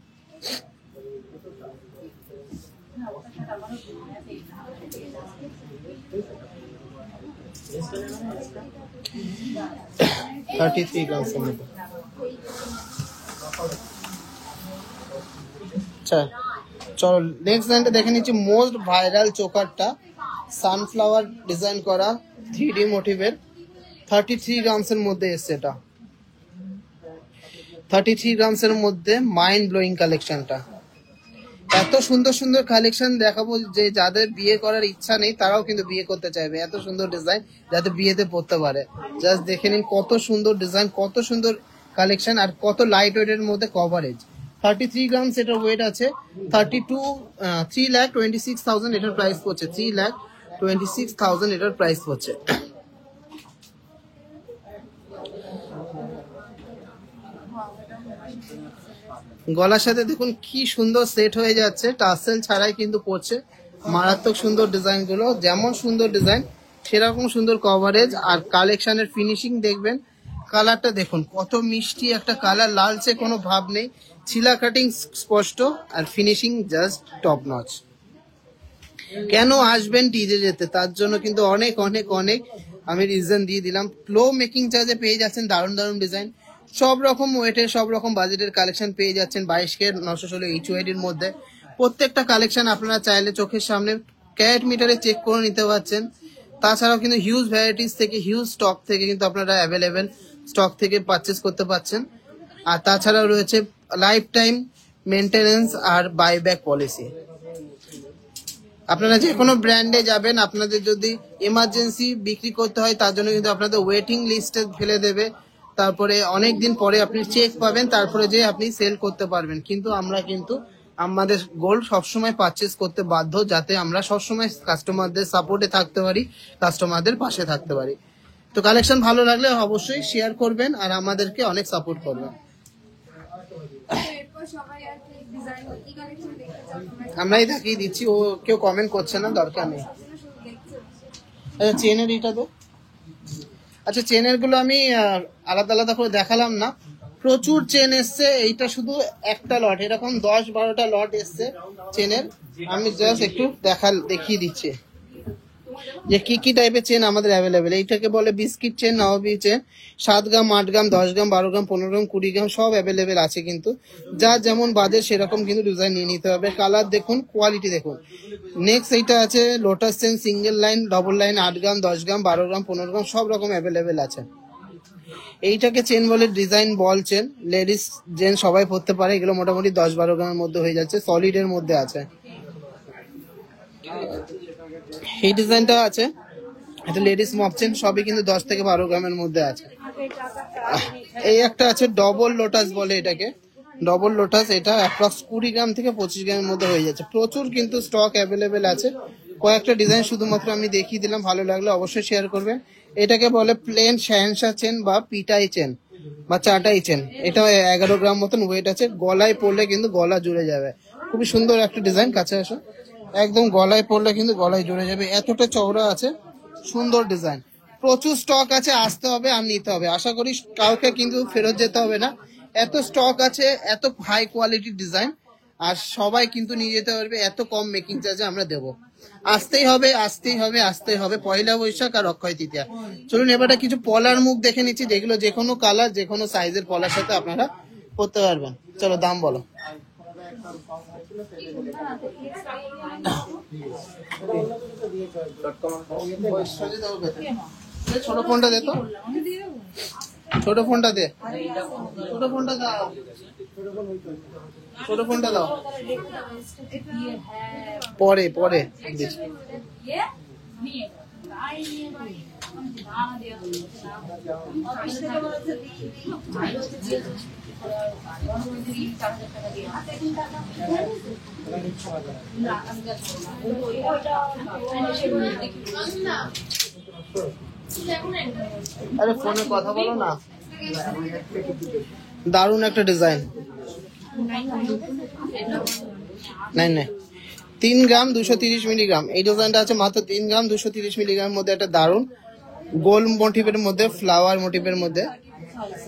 আচ্ছা চলো নেক্সট ডিজাইনটা দেখে নিচ্ছি। মোস্ট ভাইরাল চোকারটা সানফ্লাওয়ার ডিজাইন করা 3D মোটিভের। 33 গ্রামস এর মধ্যে এসছে এটা। 33 গ্রামস এর মধ্যে মাইন্ড ব্লোয়িং কালেকশনটা। এত সুন্দর সুন্দর কালেকশন দেখাবো যে যাদের বিয়ে করার ইচ্ছা নেই তারাও কিন্তু বিয়ে করতে চাইবে। এত সুন্দর ডিজাইন যাতে বিয়েতে পড়তে পারে। জাস্ট দেখে নিন কত সুন্দর ডিজাইন, কত সুন্দর কালেকশন আর কত লাইট ওয়েটের মধ্যে কভারেজ। 33 গ্রামস এটার ওয়েট আছে। 3,26,000 এটার প্রাইস পড়ছে। 3,26,000 এটার প্রাইস পড়ছে। গলার সাথে দেখুন কি সুন্দর সেট হয়ে যাচ্ছে, টাসেল ছাড়াই কিন্তু পড়ছে। মারাত্মক সুন্দর ডিজাইন গুলো, যেমন সুন্দর ডিজাইন সেরকম সুন্দর কভারেজ। আর কালেকশনের ফিনিশিং দেখবেন, কালারটা দেখুন কত মিষ্টি একটা কালার, লালচে কোনো ভাব নেই, ছিলা কাটিং স্পষ্ট, আর ফিনিশিং জাস্ট টপ নচ। কেন আসবেন টিজে যেতে, তার জন্য কিন্তু অনেক অনেক অনেক আমি রিজন দিয়ে দিলাম। লো মেকিং চার্জে পেয়ে যাচ্ছেন দারুণ দারুণ ডিজাইন, সব রকম ওয়েটের সব রকম বাজেটের কালেকশন পেয়ে যাচ্ছেন 22K 916 HYD এর মধ্যে। প্রত্যেকটা কালেকশন আপনারা চাইলে চোখের সামনে ক্যারেট মিটারে চেক করে নিতে পারছেন। তাছাড়াও কিন্তু হিউজ ভ্যারাইটিস থেকে, হিউজ স্টক থেকে কিন্তু আপনারা অ্যাভেলেবেল স্টক থেকে পারচেস করতে পারছেন। আর তাছাড়াও রয়েছে লাইফ টাইম মেনটেনেন্স আর বাইব্যাক পলিসি। আপনারা যে কোনো ব্র্যান্ডে যাবেন, আপনাদের যদি এমার্জেন্সি বিক্রি করতে হয় তার জন্য কিন্তু আপনাদের ওয়েটিং লিস্টে ফেলে দেবে, তারপরে অনেক দিন পরে আপনি চেক পাবেন, তারপরে যে আপনি সেল করতে পারবেন। কিন্তু আমরা কিন্তু আমাদের গোল্ড সবসময় পারচেস করতে বাধ্য, যাতে আমরা সবসময় কাস্টমারদের সাপোর্টে থাকতে পারি, কাস্টমারদের পাশে থাকতে পারি। তো কালেকশন ভালো লাগলে অবশ্যই শেয়ার করবেন আর আমাদেরকে অনেক সাপোর্ট করবেন। এরপর সবাই আর কি ডিজাইন কি কালেকশন দেখতে চান তোমরা? আমরাই দেখিয়ে দিচ্ছি, ও কেউ কমেন্ট করছে না, দরকার নেই। শুধু দেখতে আচ্ছা চেনের এটা তো, আচ্ছা চেনের গুলো আমি আলাদা আলাদা করে দেখালাম না, প্রচুর চেন এসছে। এইটা শুধু একটা লট, এরকম 10-12টা লট এসছে চেনের। আমি জাস্ট একটু দেখিয়ে দিচ্ছি যে কি কি টাইপের চেন আমাদের অ্যাভেলেবেল। এইটাকে বলে বিস্কিট চেন, নবাবী চেন, 7 গ্রাম, 8 গ্রাম, 10 গ্রাম, 12 গ্রাম, 15 গ্রাম, 20 গ্রাম সব অ্যাভেলেবেল আছে। কিন্তু যা যেমন বাজেট সেরকম কিন্তু ডিজাইন নিয়ে নিতে হবে। কালার দেখুন, কোয়ালিটি দেখুন। নেক্সট এইটা আছে lotus chain, single line, double line, 8 gram, 10 gram, 12 gram, 15 gram সব রকম অ্যাভেলেবেল আছে। এইটাকে চেন বলে ডিজাইন বল চেন, লেডিস জেন সবাই পরতে পারে। এগুলো মোটামুটি 10-12 গ্রামের মধ্যে হয়ে যাচ্ছে, সলিড এর মধ্যে আছে। এই ডিজাইনটা আছে, এটা লেডিস মপ চেন, সবই কিন্তু 10 থেকে 12 গ্রামের মধ্যে আছে। এই একটা আছে ডবল লোটাস বলে এটাকে, ডবল লোটাস, এটা অ্যাপ্রক্স 20 গ্রাম থেকে 25 গ্রামের মধ্যে হয়ে যাচ্ছে। প্রচুর কিন্তু স্টক অ্যাভেলেবেল আছে। কয়েকটা ডিজাইন শুধুমাত্র আমি দেখিয়ে দিলাম, ভালো লাগলে অবশ্যই শেয়ার করবেন। এটাকে বলে প্লেন শাহেনশা চেন বা পিটাই চেন বা চাটাই চেন। এটা 11 গ্রাম মতন ওয়েট আছে, গলায় পড়লে কিন্তু গলা জুড়ে যাবে। খুবই সুন্দর একটা ডিজাইন, কাছে আসো, একদম গলায় পড়লে কিন্তু গলায় জুড়ে যাবে, এতটা চওড়া আছে, সুন্দর ডিজাইন। প্রচুর স্টক আছে, আসতে হবে আর নিতে হবে। আশা করি কাউকে কিন্তু ফেরত যেতে হবে না, এত স্টক আছে, এত হাই কোয়ালিটির ডিজাইন, আর সবাই কিন্তু নিয়ে যেতে পারবে। এত কম মেকিং চার্জে আমরা দেবো। আসতেই হবে, আসতেই হবে, আসতেই হবে। পয়লা বৈশাখ আর অক্ষয় তৃতীয়া। চলুন এবারে কিছু পলার মুখ দেখে নিচ্ছি, যেগুলো যে কোনো কালার, যে কোনো সাইজের পলার সাথে আপনারা পরতে পারবেন। চলো দাম বলো। ছোট ফোনটা দে তো, ছোট ফোনটা দে, ছোট ফোনটা দাও, ছোট ফোনটা দাও, পরে পরে আরে ফোনে কথা বলো না। দারুণ একটা ডিজাইন, 3 গ্রাম 230 মিলিগ্রাম। এই ডিজাইনটা আছে মাত্র 3 গ্রাম 230 মিলিগ্রামের মধ্যে। একটা দারুণ গোল মোটিভের মধ্যে, ফ্লাওয়ার মোটিভের মধ্যে।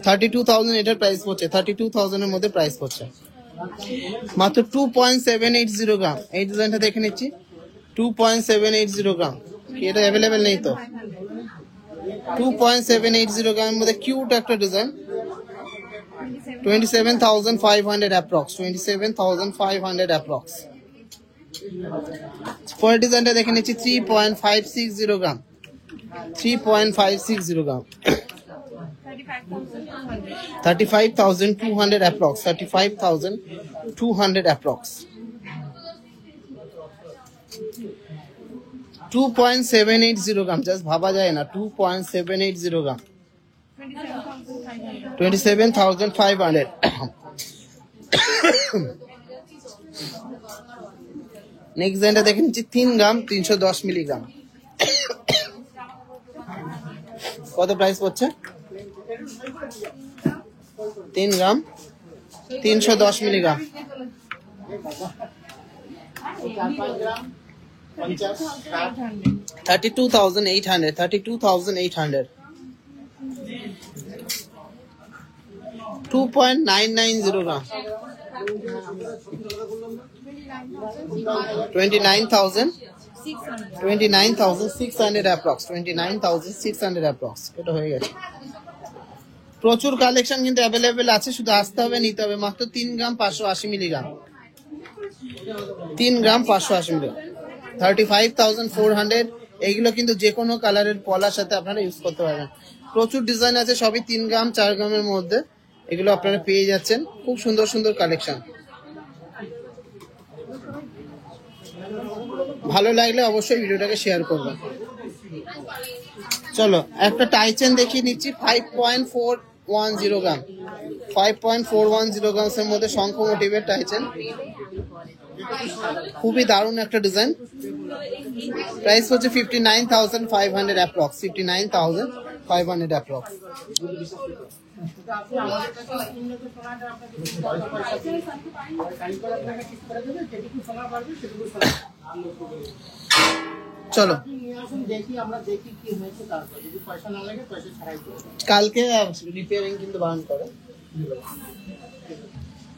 32,000 এটার প্রাইস পড়ছে, 32,000 এর মধ্যে প্রাইস পড়ছে মাত্র 2.780 গ্রাম। এই ডিজাইনটা দেখে নিচ্ছি, 2.780 গ্রাম। এটা অ্যাভেলেবেল নেই তো। 2.780 গ্রামের মধ্যে কিউট একটা ডিজাইন, 27,500 অ্যাপ্রক্স, 27,500 অ্যাপ্রক্স। পরের ডিজাইনটা দেখে নিচ্ছি 3.560 গ্রাম, 3.560 গ্রাম, 35,200 অ্যাপ্রক্স, 35,200 অ্যাপ্রক্স। 2.780 গ্রাম, জাস্ট ভাবা যায় না, 2.780 গ্রাম, 27,500। নেক্সট ডিজাইনটা দেখে নিচ্ছি 3 গ্রাম 310 মিলিগ্রাম। কত প্রাইস পড়ছে? 3 গ্রাম 310 মিলিগ্রাম। 32,800, 32,800, 2.990 গ্রাম, 29,600 approx, 29,600 approx, এটা হয়ে গেছে। প্রচুর কালেকশন কিন্তু অ্যাভেলেবেল আছে, শুধু আসতে হবে, নিতে হবে। মাত্র 3 গ্রাম 580 মিলিগ্রাম, 3 গ্রাম 580 মিলিগ্রাম, 35,400। এইগুলো কিন্তু যে কোনো কালারের পলার সাথে আপনারা ইউজ করতে পারবেন। প্রচুর ডিজাইন আছে, সবই 3 গ্রাম 4 গ্রামের মধ্যে, এগুলো আপনারা পেয়ে যাচ্ছেন। খুব সুন্দর সুন্দর কালেকশন। ভালো লাগলে অবশ্যই ভিডিওটাকে শেয়ার করবেন। চলো একটা টাইচেন দেখিয়ে নিচ্ছি, 5.410 গ্রাম, 5.410 গ্রামসের মধ্যে শঙ্খ মোটিভের টাইচেন, খুবই দারুণ একটা ডিজাইন। প্রাইস হচ্ছে 59,500 অ্যাপ্রক্স, 59,500 অ্যাপ্রক্স। চলো দেখি আমরা দেখি কি হয়েছে, তারপর যদি পয়সা না লাগে পয়সা ছাড়াই দেবো। কালকে রিপেয়ারিং কিন্তু বারণ করে।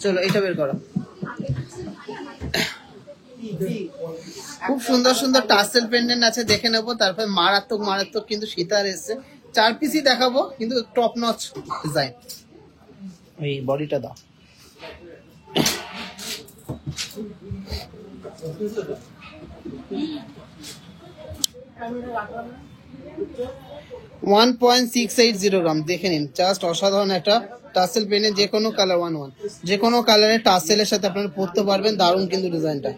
চলো এটা বের করো। খুব সুন্দর সুন্দর টাসেল পেন্ডেন্ট আছে, দেখে নেবো। তারপর মারাত্মক মারাত্মক কিন্তু সীতার এসছে, 4 পিসই দেখাবো, কিন্তু টপ নচ ডিজাইন। এই বডিটা দাও। ওয়ান 1.680 গ্রাম, দেখে নিন, জাস্ট অসাধারণ একটা টাসেল পেনে, যে কোনো কালার 11, যে কোনো কালারের টাসেলের সাথে আপনারা পরতে পারবেন। দারুণ কিন্তু ডিজাইনটা।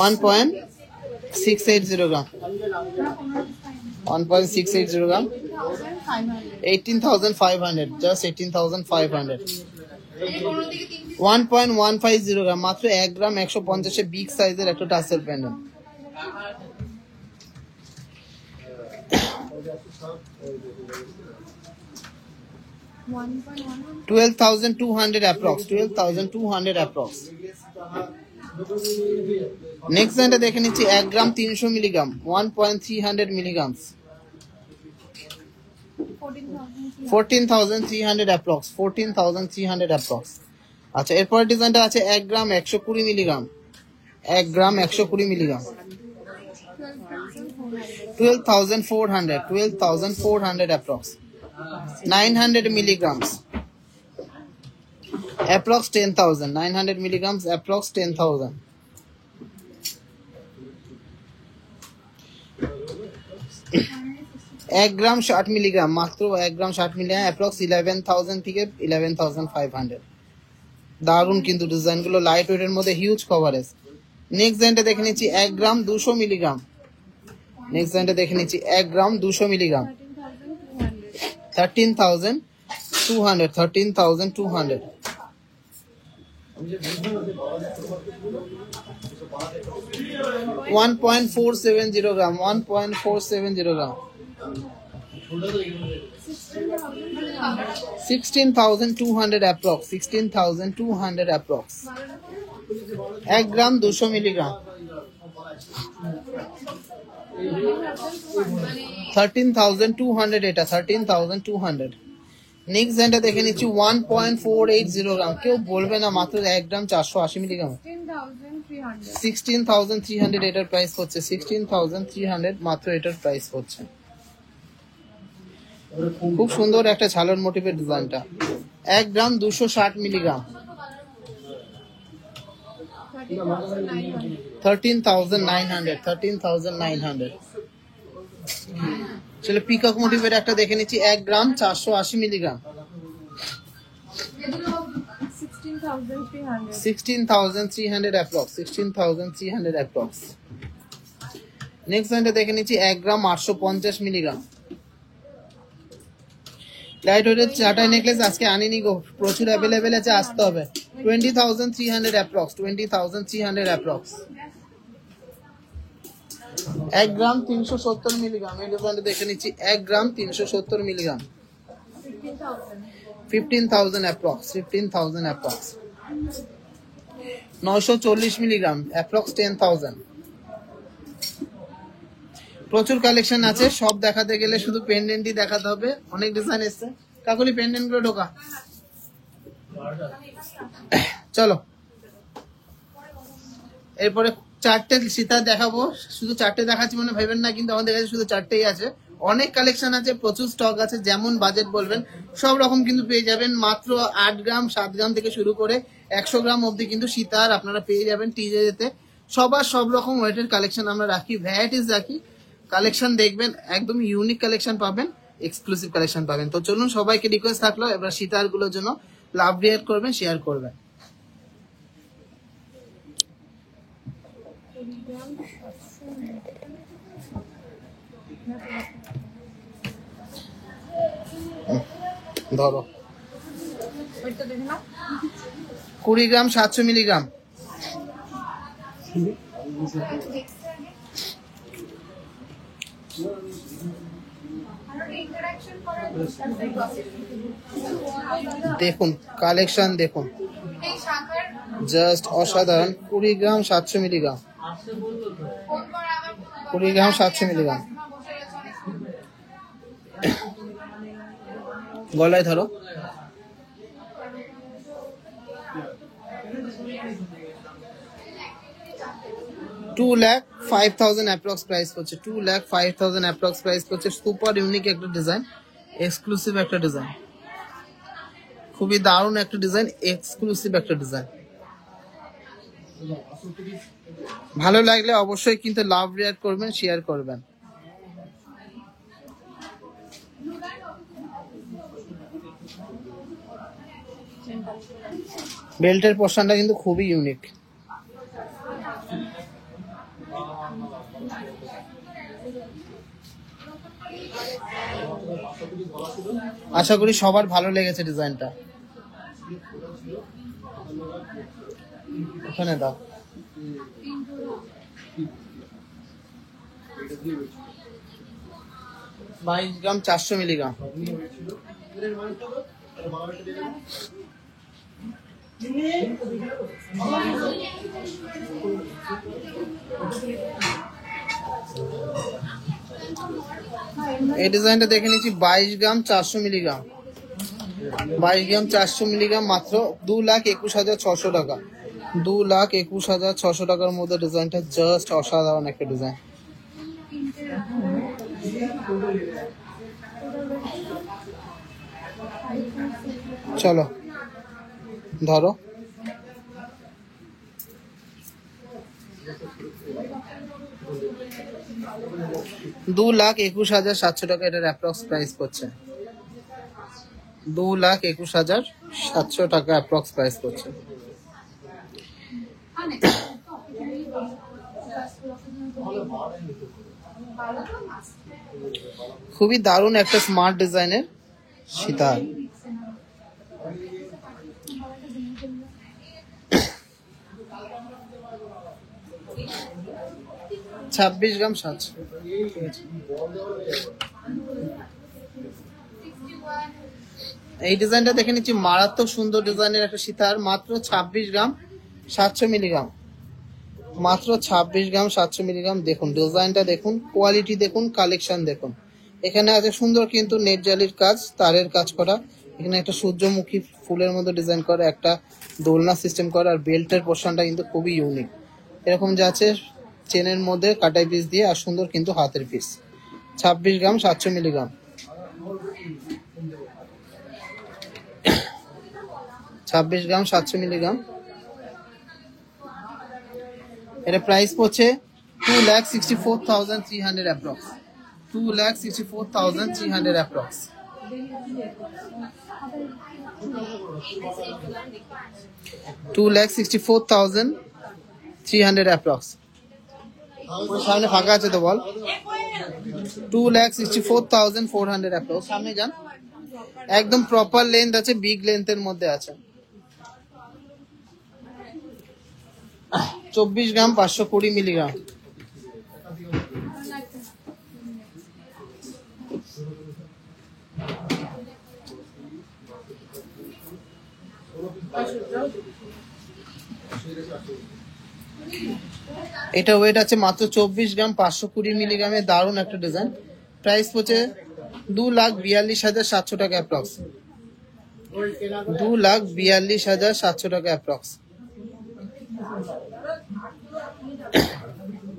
1.680 গ্রাম, 1.680 গ্রাম, 18,500, জাস্ট 18,500। 1.150 গ্রাম, মাত্র 1 গ্রাম 150 বিগ সাইজের একটা tassel pendant. 12,200 approx, 12,200 approx। Next এটা দেখে নিচ্ছি 1 গ্রাম 300 মিলিগ্রাম, 1.300 মিলিগ্রাম, 14,300 approx, 14,300 approx। আচ্ছা, এরপর ডিজাইনটা আছে 1 গ্রাম 120 মিলিগ্রাম, 1 গ্রাম 120 milligram, 12,400, 12,400 approx, 900 milligrams, approx 10,000, 900 milligrams, approx 10,000। 1 গ্রাম 60 মিলিগ্রাম, মাত্র 1 গ্রাম 60 মিলিগ্রাম, approx 11,000 থেকে 11,500। দারুণ কিন্তু ডিজাইনগুলো, লাইট ওয়েটের মধ্যে হিউজ কভারেজ। নেক্সট ডিজাইনটা দেখে নিচ্ছি 1 গ্রাম 200 মিলিগ্রাম, নেক্সট ডিজাইনটা দেখে নিচ্ছি 1 গ্রাম 200 মিলিগ্রাম, 13,200, 13,200। One 1.470 গ্রাম, 1.470 গ্রাম, 16,200 approx, 16,200 approx। 1 গ্রাম 200 মিলিগ্রাম, 13,200, এটা 13,200। নেক্সট যেটা দেখে নিচ্ছি 1.480 গ্রাম, কেউ বলবে না মাত্র 1 গ্রাম 480 মিলিগ্রাম, 16,300 এটার প্রাইস হচ্ছে, 16,300 মাত্র এটার প্রাইস হচ্ছে। খুব সুন্দর একটা ঝালর মোটিভের ডিজাইনটা। 1 গ্রাম 260 মিলিগ্রাম, 13,900, 13,900। চলো পিকক মোটিভের একটা দেখে নিচ্ছি 1 গ্রাম 480 মিলিগ্রাম, 16,300 approx, 16,300 approx। নেক্সট এটা দেখে নিচ্ছি 1 গ্রাম 850 মিলিগ্রাম। লাইট ওয়েটের চাটাই নেকলেস আজকে আনিনি গো, প্রচুর অ্যাভেলেবেল আছে, আসতে হবে। 20,300 approx, 20,300 approx। 1 গ্রাম 370 মিলিগ্রাম, এই ডিজাইনটা দেখে নিচ্ছি 1 গ্রাম 370 milligram, 15,000 approx, 15,000 approx. 940 milligram approx 10,000। প্রচুর কালেকশন আছে, সব দেখাতে গেলে শুধু পেন্ডেন্টই দেখাতে হবে, অনেক ডিজাইন এসছে। কাকুলি পেন্ডেন্ট গুলো ঢোকা, চলো। এরপরে চারটে সীতা দেখাবো, শুধু চারটে দেখাচ্ছি মনে ভাবেন না, কিন্তু আমাদের কাছে শুধু চারটেই আছে। অনেক কালেকশন আছে, প্রচুর স্টক আছে, যেমন বাজেট বলবেন সব রকম কিন্তু পেয়ে যাবেন। মাত্র 8 গ্রাম 7 গ্রাম থেকে শুরু করে 100 গ্রাম অবধি কিন্তু সীতার আপনারা পেয়ে যাবেন টিজেতে। সবার সব রকম ওয়েটের কালেকশন আমরা রাখি, ভ্যারাইটিস রাখি। কালেকশন দেখবেন, একদম ইউনিক কালেকশন পাবেন, এক্সক্লুসিভ কালেকশন পাবেন। তো চলুন, সবাইকে রিকোয়েস্ট থাকলো এবার সীতার গুলোর জন্য লাভ রিয়েক্ট করবেন, শেয়ার করবেন। ধরো ওইটা দেখে নাও। 20 গ্রাম 700 মিলিগ্রাম। দেখুন কালেকশন দেখুন, জাস্ট অসাধারণ। 20 গ্রাম 700 মিলিগ্রাম, 20 গ্রাম 700 মিলিগ্রাম। গলায় ধরো। $2,05,000 অ্যাপ্রক্স প্রাইস করছে, 2,05,000 অ্যাপ্রক্স প্রাইস করছে। সুপার ইউনিক একটা ডিজাইন, এক্সক্লুসিভ একটা ডিজাইন, খুবই দারুণ একটা ডিজাইন, এক্সক্লুসিভ একটা ডিজাইন। ভালো লাগলে অবশ্যই কিন্তু লাভ রিয়াক্ট করবেন, শেয়ার করবেন। বেল্টের পোর্শনটা কিন্তু খুবই ইউনিক। আশা করি সবার ভালো লেগেছে ডিজাইনটা। ওখানে দাও। 22 গ্রাম 400 মিলিগ্রাম। এই ডিজাইনটা দেখে নিচ্ছি, 22 গ্রাম 400 মিলিগ্রাম, 22 গ্রাম 400 মিলিগ্রাম, মাত্র 2,21,600 টাকা। 2,21,600 টাকার মধ্যে ডিজাইনটা জাস্ট অসাধারণ একটা ডিজাইন। চলো ধরো। 2,21,700 টাকা এটার অ্যাপ্রক্স প্রাইস করছে। 2,21,700 টাকা অ্যাপ্রক্স প্রাইস করছে। খুবই দারুণ একটা স্মার্ট ডিজাইনের সীতার। 26 গ্রাম 700। এই ডিজাইনটা দেখে নিচ্ছি, মারাত্মক সুন্দর ডিজাইনের একটা সীতার, মাত্র 26 গ্রাম 700 মিলিগ্রাম, মাত্র 26 গ্রাম 700 মিলিগ্রাম। দেখুন ডিজাইনটা দেখুন, কোয়ালিটি দেখুন, কালেকশন দেখুন। এখানে আছে সুন্দর কিন্তু নেট জালির কাজ, তারের কাজ করা। এখানে একটা সূর্যমুখী ফুলের মতো ডিজাইন করা, একটা দোলনা সিস্টেম করা, আর বেল্টের পোর্শনটা কিন্তু খুবই ইউনিক। এরকম যাচ্ছে চেনের মধ্যে কাটাই পিস দিয়ে, আর সুন্দর কিন্তু হাতের পিস। 26 গ্রাম 700 মিলিগ্রাম, 26 গ্রাম 700 মিলিগ্রাম। এটা প্রাইস পড়ছে 2,64,300 অ্যাপ্রক্স, 2,64,300 অ্যাপ্রক্স। $2,64,300 অ্যাপ্রক্স। সামনে ফাঁকা আছে তো বল। 2,64,400 অ্যাপ্রক্স। সামনে যান, একদম প্রপার লেন্থ আছে, বিগ লেন্থের মধ্যে আছে। 24 গ্রাম 520 মিলিগ্রাম। এটা ওয়েট আছে মাত্র 24 গ্রাম, 520 মিলিগ্রামের দারুণ একটা ডিজাইন। প্রাইস পড়ছে 2,42,700 টাকা অ্যাপ্রক্স। 2,42,700 টাকা অ্যাপ্রক্স।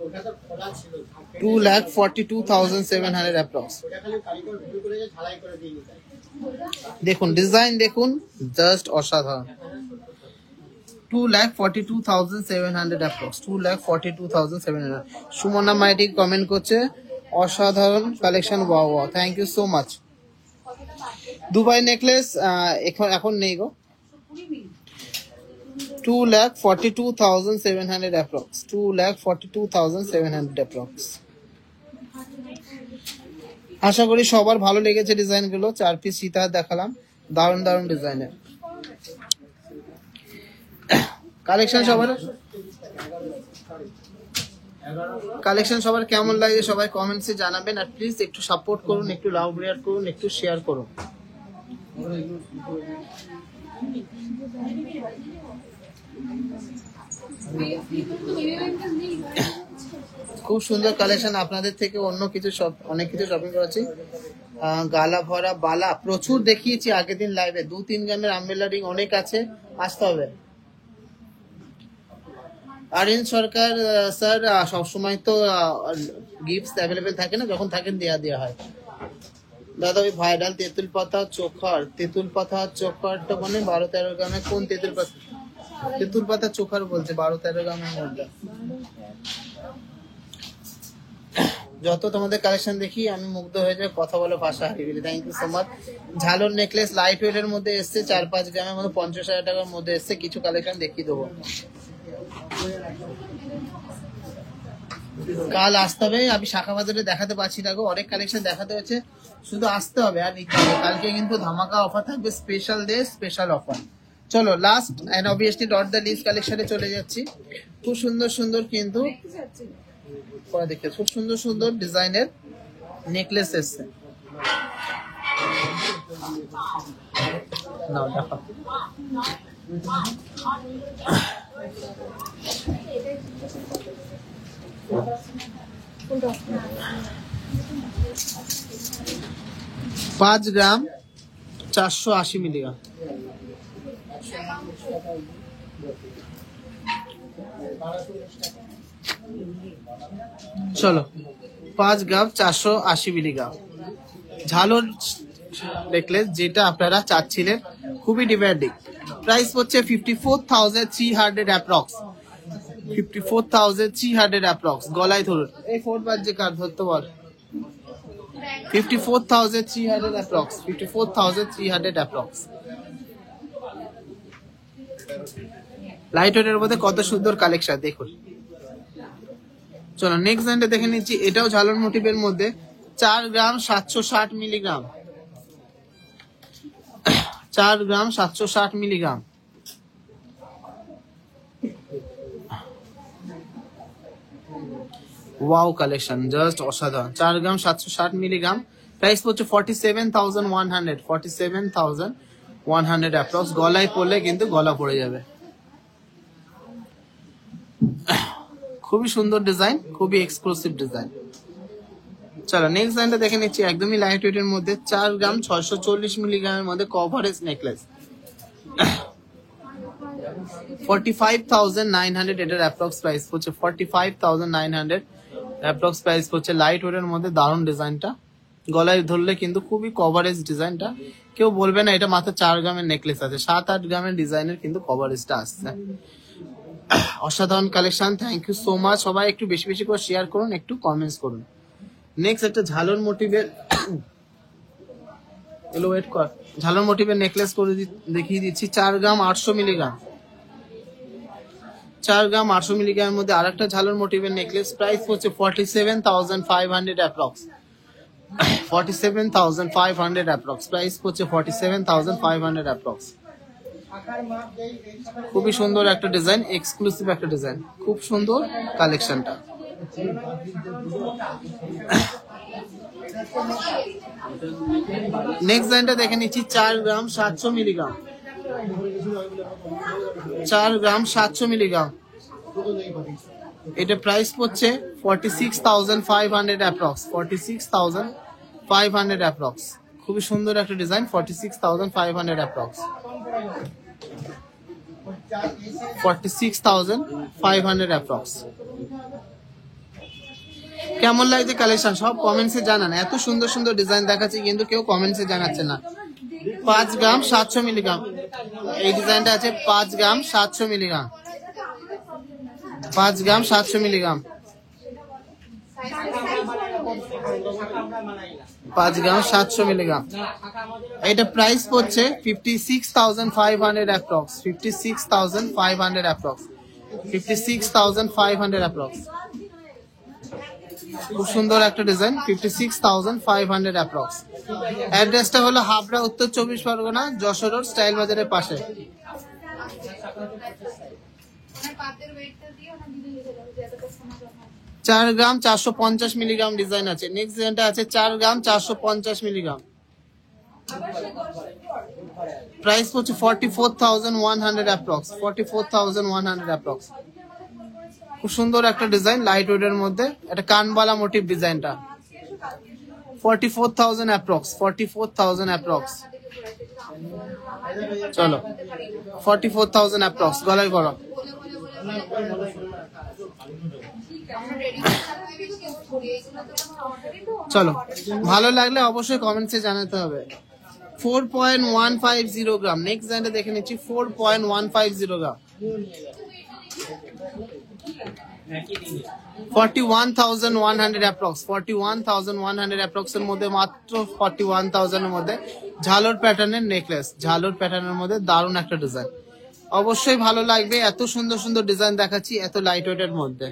ওটা তো খোলা ছিল, 2,42,700 অ্যাপ্রক্স। ওটা খালি কারিগর ভিডিও করে যে ঝালাই করে দিয়ে নিতে হয়। দেখুন ডিজাইন দেখুন, জাস্ট অসাধারণ। 2,42,700 অ্যাপ্রক্স, 2,42,700। সুমনা মাইটি কমেন্ট করছে অসাধারণ collection, wow wow, thank you so much. Dubai necklace এখন নেই গো। 2,42,700 অ্যাপ্রক্স, 2,42,700 অ্যাপ্রক্স। আশা করি সবার ভালো লেগেছে ডিজাইনগুলো। 4 পিস সীতাহার দেখালাম, দারুণ দারুণ ডিজাইনের কালেকশন। সবার কেমন লাগে সবাই কমেন্টসে জানাবেন। আর প্লিজ একটু সাপোর্ট করুন, একটু লাভ রিয়ার করুন, একটু শেয়ার করুন। খুব সুন্দর কালেকশন, আপনাদের থেকে অনেক কিছু শপিং করেছি। গালা ভরা বালা প্রচুর দেখিয়েছি আগের দিন লাইভে। 2-3 গ্রামের আমব্রেলা রিং অনেক আছে, আসতে হবে। আরিন সরকার স্যার, সবসময় তো গিফটস অ্যাভেলেবেল থাকে না, যখন থাকেন দেওয়া হয়। দাদা ওই ভাইরাল তেঁতুল পাতা চোখারটা মানে 12-13 গ্রামে কোন তেঁতুল পাতা চোখার বলছে 12-13 গ্রামের মধ্যে। যত তোমাদের কালেকশন দেখি আমি মুগ্ধ হয়ে যাই, কথা বলে ভাষা হারিয়ে ফেলি। Thank you so much. ঝালর নেকলেস লাইট ওয়েট এর মধ্যে এসছে, 4-5 গ্রামের মধ্যে 50,000 টাকার মধ্যে এসছে। কিছু কালেকশন দেখিয়ে দেবো। কাল আসতে হবে, আমি শাখা বাজারে দেখাতে পারছি না গো, অনেক কালেকশন দেখাতে হচ্ছে, শুধু আসতে হবে আর নিতে হবে। কালকে কিন্তু ধামাকা অফার থাকবে, স্পেশাল ডে স্পেশাল অফার। চলো last and obviously dot the least কালেকশনে চলে যাচ্ছি। খুব সুন্দর সুন্দর কিন্তু দেখে খুব সুন্দর সুন্দর ডিজাইনের নেকলেস এসছে। নাও দেখো, পাঁচ গ্রাম 480 মিলিগ্রাম। চলো 5 গ্রাম 480 মিলিগ্রাম ঝালর নেকলেস, যেটা আপনারা চাচ্ছিলেন, খুবই ডিমান্ডিং। প্রাইস হচ্ছে 54,300 অ্যাপ্রক্স, 54,300 অ্যাপ্রক্স। গলায় ধরুন, এই 4 বাজে কার ধরতে বল। 54,300 অ্যাপ্রক্স, 54,300 অ্যাপ্রক্স। লাইট ওয়েটের মধ্যে কত সুন্দর কালেকশন দেখুন। চলো নেক্সট লাইনটা দেখে নিচ্ছি। এটাও ঝালর মোটিভের মধ্যে 4 গ্রাম 760 মিলিগ্রাম, 4 গ্রাম 760 মিলিগ্রাম। ওয়াও কালেকশন, জাস্ট অসাধারণ। 4 গ্রাম 760 মিলিগ্রাম। প্রাইস হচ্ছে 47,100, 47,100 অ্যাপ্রক্স। গলায় পড়লে কিন্তু গলা পড়ে যাবে। খুবই সুন্দর ডিজাইন, খুবই এক্সক্লুসিভ ডিজাইন। চলো নেক্সট লাইনটা দেখে নিচ্ছি। একদমই লাইট ওয়েট এর মধ্যে 4 গ্রাম 640 মিলিগ্রামের মধ্যে কভারেজ নেকলেস, 45,900 এটার অ্যাপ্রক্স প্রাইস হচ্ছে। 45,900 অ্যাপ্রক্স প্রাইস হচ্ছে। লাইট ওয়েট এর মধ্যে দারুণ ডিজাইনটা, গলায় ধরলে কিন্তু খুবই কভারেজ ডিজাইনটা। কেউ বলবে না এটা মাত্র 4 গ্রামের নেকলেস আছে, 7-8 গ্রামের ডিজাইনের কিন্তু কভারেজটা আসছে। অসাধারণ collection, thank you so much. সবাই একটু বেশি বেশি করে শেয়ার করুন, একটু কমেন্টস করুন। নেক্সট একটা ঝালর মোটিভের ওয়েট কর, ঝালর মোটিভের নেকলেস করে দেখিয়ে দিচ্ছি। 4 গ্রাম 800 মিলিগ্রাম, 4 গ্রাম 800 মিলিগ্রামের মধ্যে আরেকটা ঝালর মোটিভের নেকলেস। প্রাইস হচ্ছে 47,500 অ্যাপ্রক্স, 47,500 অ্যাপ্রক্স। প্রাইস হচ্ছে 47,500 অ্যাপ্রক্স। খুবই সুন্দর একটা ডিজাইন, এক্সক্লুসিভ একটা ডিজাইন, খুব সুন্দর কালেকশনটা। নেক্সট লাইনটা দেখে নিচ্ছি। 4 গ্রাম 700 মিলিগ্রাম, 4 গ্রাম 700 মিলিগ্রাম। এটা প্রাইস পড়ছে 46,500 অ্যাপ্রক্স, 46,500 অ্যাপ্রক্স। খুবই সুন্দর একটা ডিজাইন, 46,500 অ্যাপ্রক্স, 46,500 অ্যাপ্রক্স। কেমন লাগছে কালেকশন সব কমেন্টসে জানান। এত সুন্দর সুন্দর ডিজাইন দেখাচ্ছি কিন্তু কেউ কমেন্টসে জানাচ্ছে না। 5 গ্রাম 700 মিলিগ্রাম এই ডিজাইনটা আছে, 5 গ্রাম 700 মিলিগ্রাম, 5 গ্রাম 700 মিলিগ্রাম, 5 গ্রাম 700 মিলিগ্রাম। এটা প্রাইস পড়ছে 56,500 অ্যাপ্রক্স, 56,500 অ্যাপ্রক্স, 56,500 অ্যাপ্রক্স। খুব সুন্দর একটা ডিজাইন, 56,500 অ্যাপ্রক্স। অ্যাড্রেসটা হলো হাবড়া, উত্তর 24 পরগনা, যশোর রোড, স্টাইল বাজারের পাশে। 4 গ্রাম 450 মিলিগ্রাম ডিজাইন আছে। নেক্সট ডিজাইনটা আছে 4 গ্রাম 450 মিলিগ্রাম, প্রাইস পড়ছে 44,100 অ্যাপ্রক্স, 44,100 অ্যাপ্রক্স। খুব সুন্দর একটা ডিজাইন, লাইট ওয়েটের মধ্যে একটা কানবালা মোটিভ ডিজাইনটা, 44,000 অ্যাপ্রক্স, 44,000 অ্যাপ্রক্স। চলো 44,000 অ্যাপ্রক্স, গলায় গরম। চলো ভালো লাগলে অবশ্যই কমেন্টসে জানাতে হবে। 4.150 গ্রাম, নেক্সট ডিজাইনটা দেখে নিচ্ছি, 4.150 গ্রাম, 41,100 অ্যাপ্রক্স, 41,100 অ্যাপ্রক্স এর মধ্যে, মাত্র 41,000 এর মধ্যে ঝালর প্যাটার্নের নেকলেস, ঝালর প্যাটার্নের মধ্যে দারুণ একটা ডিজাইন। অবশ্যই ভালো লাগবে, এত সুন্দর সুন্দর ডিজাইন দেখাচ্ছি এত লাইট ওয়েটের মধ্যে,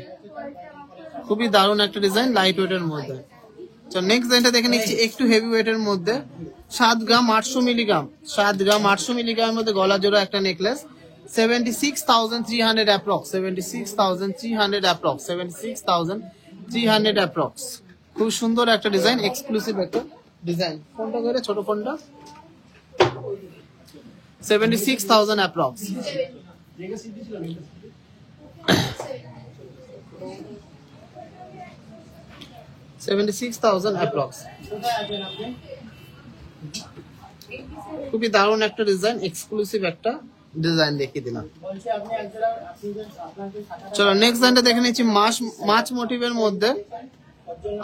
খুবই দারুণ একটা ডিজাইন লাইট ওয়েটের মধ্যে। তো নেক্সট ডিজাইনটা দেখে নিচ্ছি একটু হেভি ওয়েটের মধ্যে, 7 গ্রাম 800 মিলিগ্রাম, 7 গ্রাম 800 মিলিগ্রামের মধ্যে গলা জোড়া একটা নেকলেস, 76,300 অ্যাপ্রক্স, 76,300 অ্যাপ্রক্স, 76,300 অ্যাপ্রক্স। খুব সুন্দর একটা ডিজাইন, এক্সক্লুসিভ একটা ডিজাইন। ফোনটা করে ছোট ফোনটা, 76,000 অ্যাপ্রক্স। 76,000 অ্যাপ্রক্স। খুবই দারুণ একটা ডিজাইন, এক্সক্লুসিভ একটা ডিজাইন দেখিয়ে দিলাম। চলো নেক্সট ডিজাইনটা দেখে নিচ্ছি, মাছ মোটিভের মধ্যে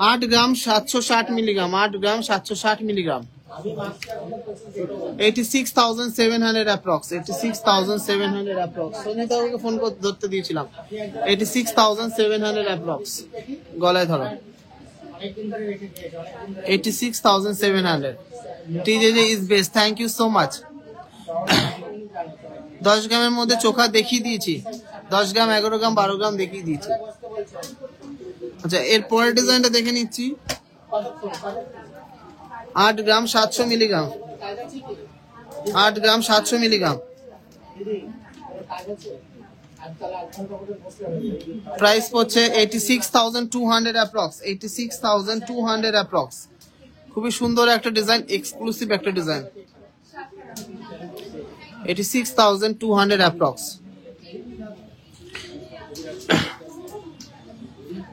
8 গ্রাম 760 মিলিগ্রাম, 8 গ্রাম 760 মিলিগ্রাম, 86,700 অ্যাপ্রক্স, 86,700 অ্যাপ্রক্স। সোনিতাকে ফোন করে ধরতে দিয়েছিলাম, 86,700 অ্যাপ্রক্স, গলায় ধরো, 86,700। TJJ is best, thank you so much। 10 গ্রামের মধ্যে চোখা দেখিয়ে দিয়েছি, 10 গ্রাম 11 গ্রাম 12 গ্রাম দেখিয়ে দিয়েছি। আচ্ছা এর পরের ডিজাইনটা দেখে নিচ্ছি, 8 গ্রাম 700 মিলিগ্রাম, 8 গ্রাম 700 মিলিগ্রাম, প্রাইস পড়ছে 86,200 অ্যাপ্রক্স, 86,200 অ্যাপ্রক্স। খুবই সুন্দর একটা ডিজাইন, এক্সক্লুসিভ একটা ডিজাইন, 86,200 অ্যাপ্রক্স।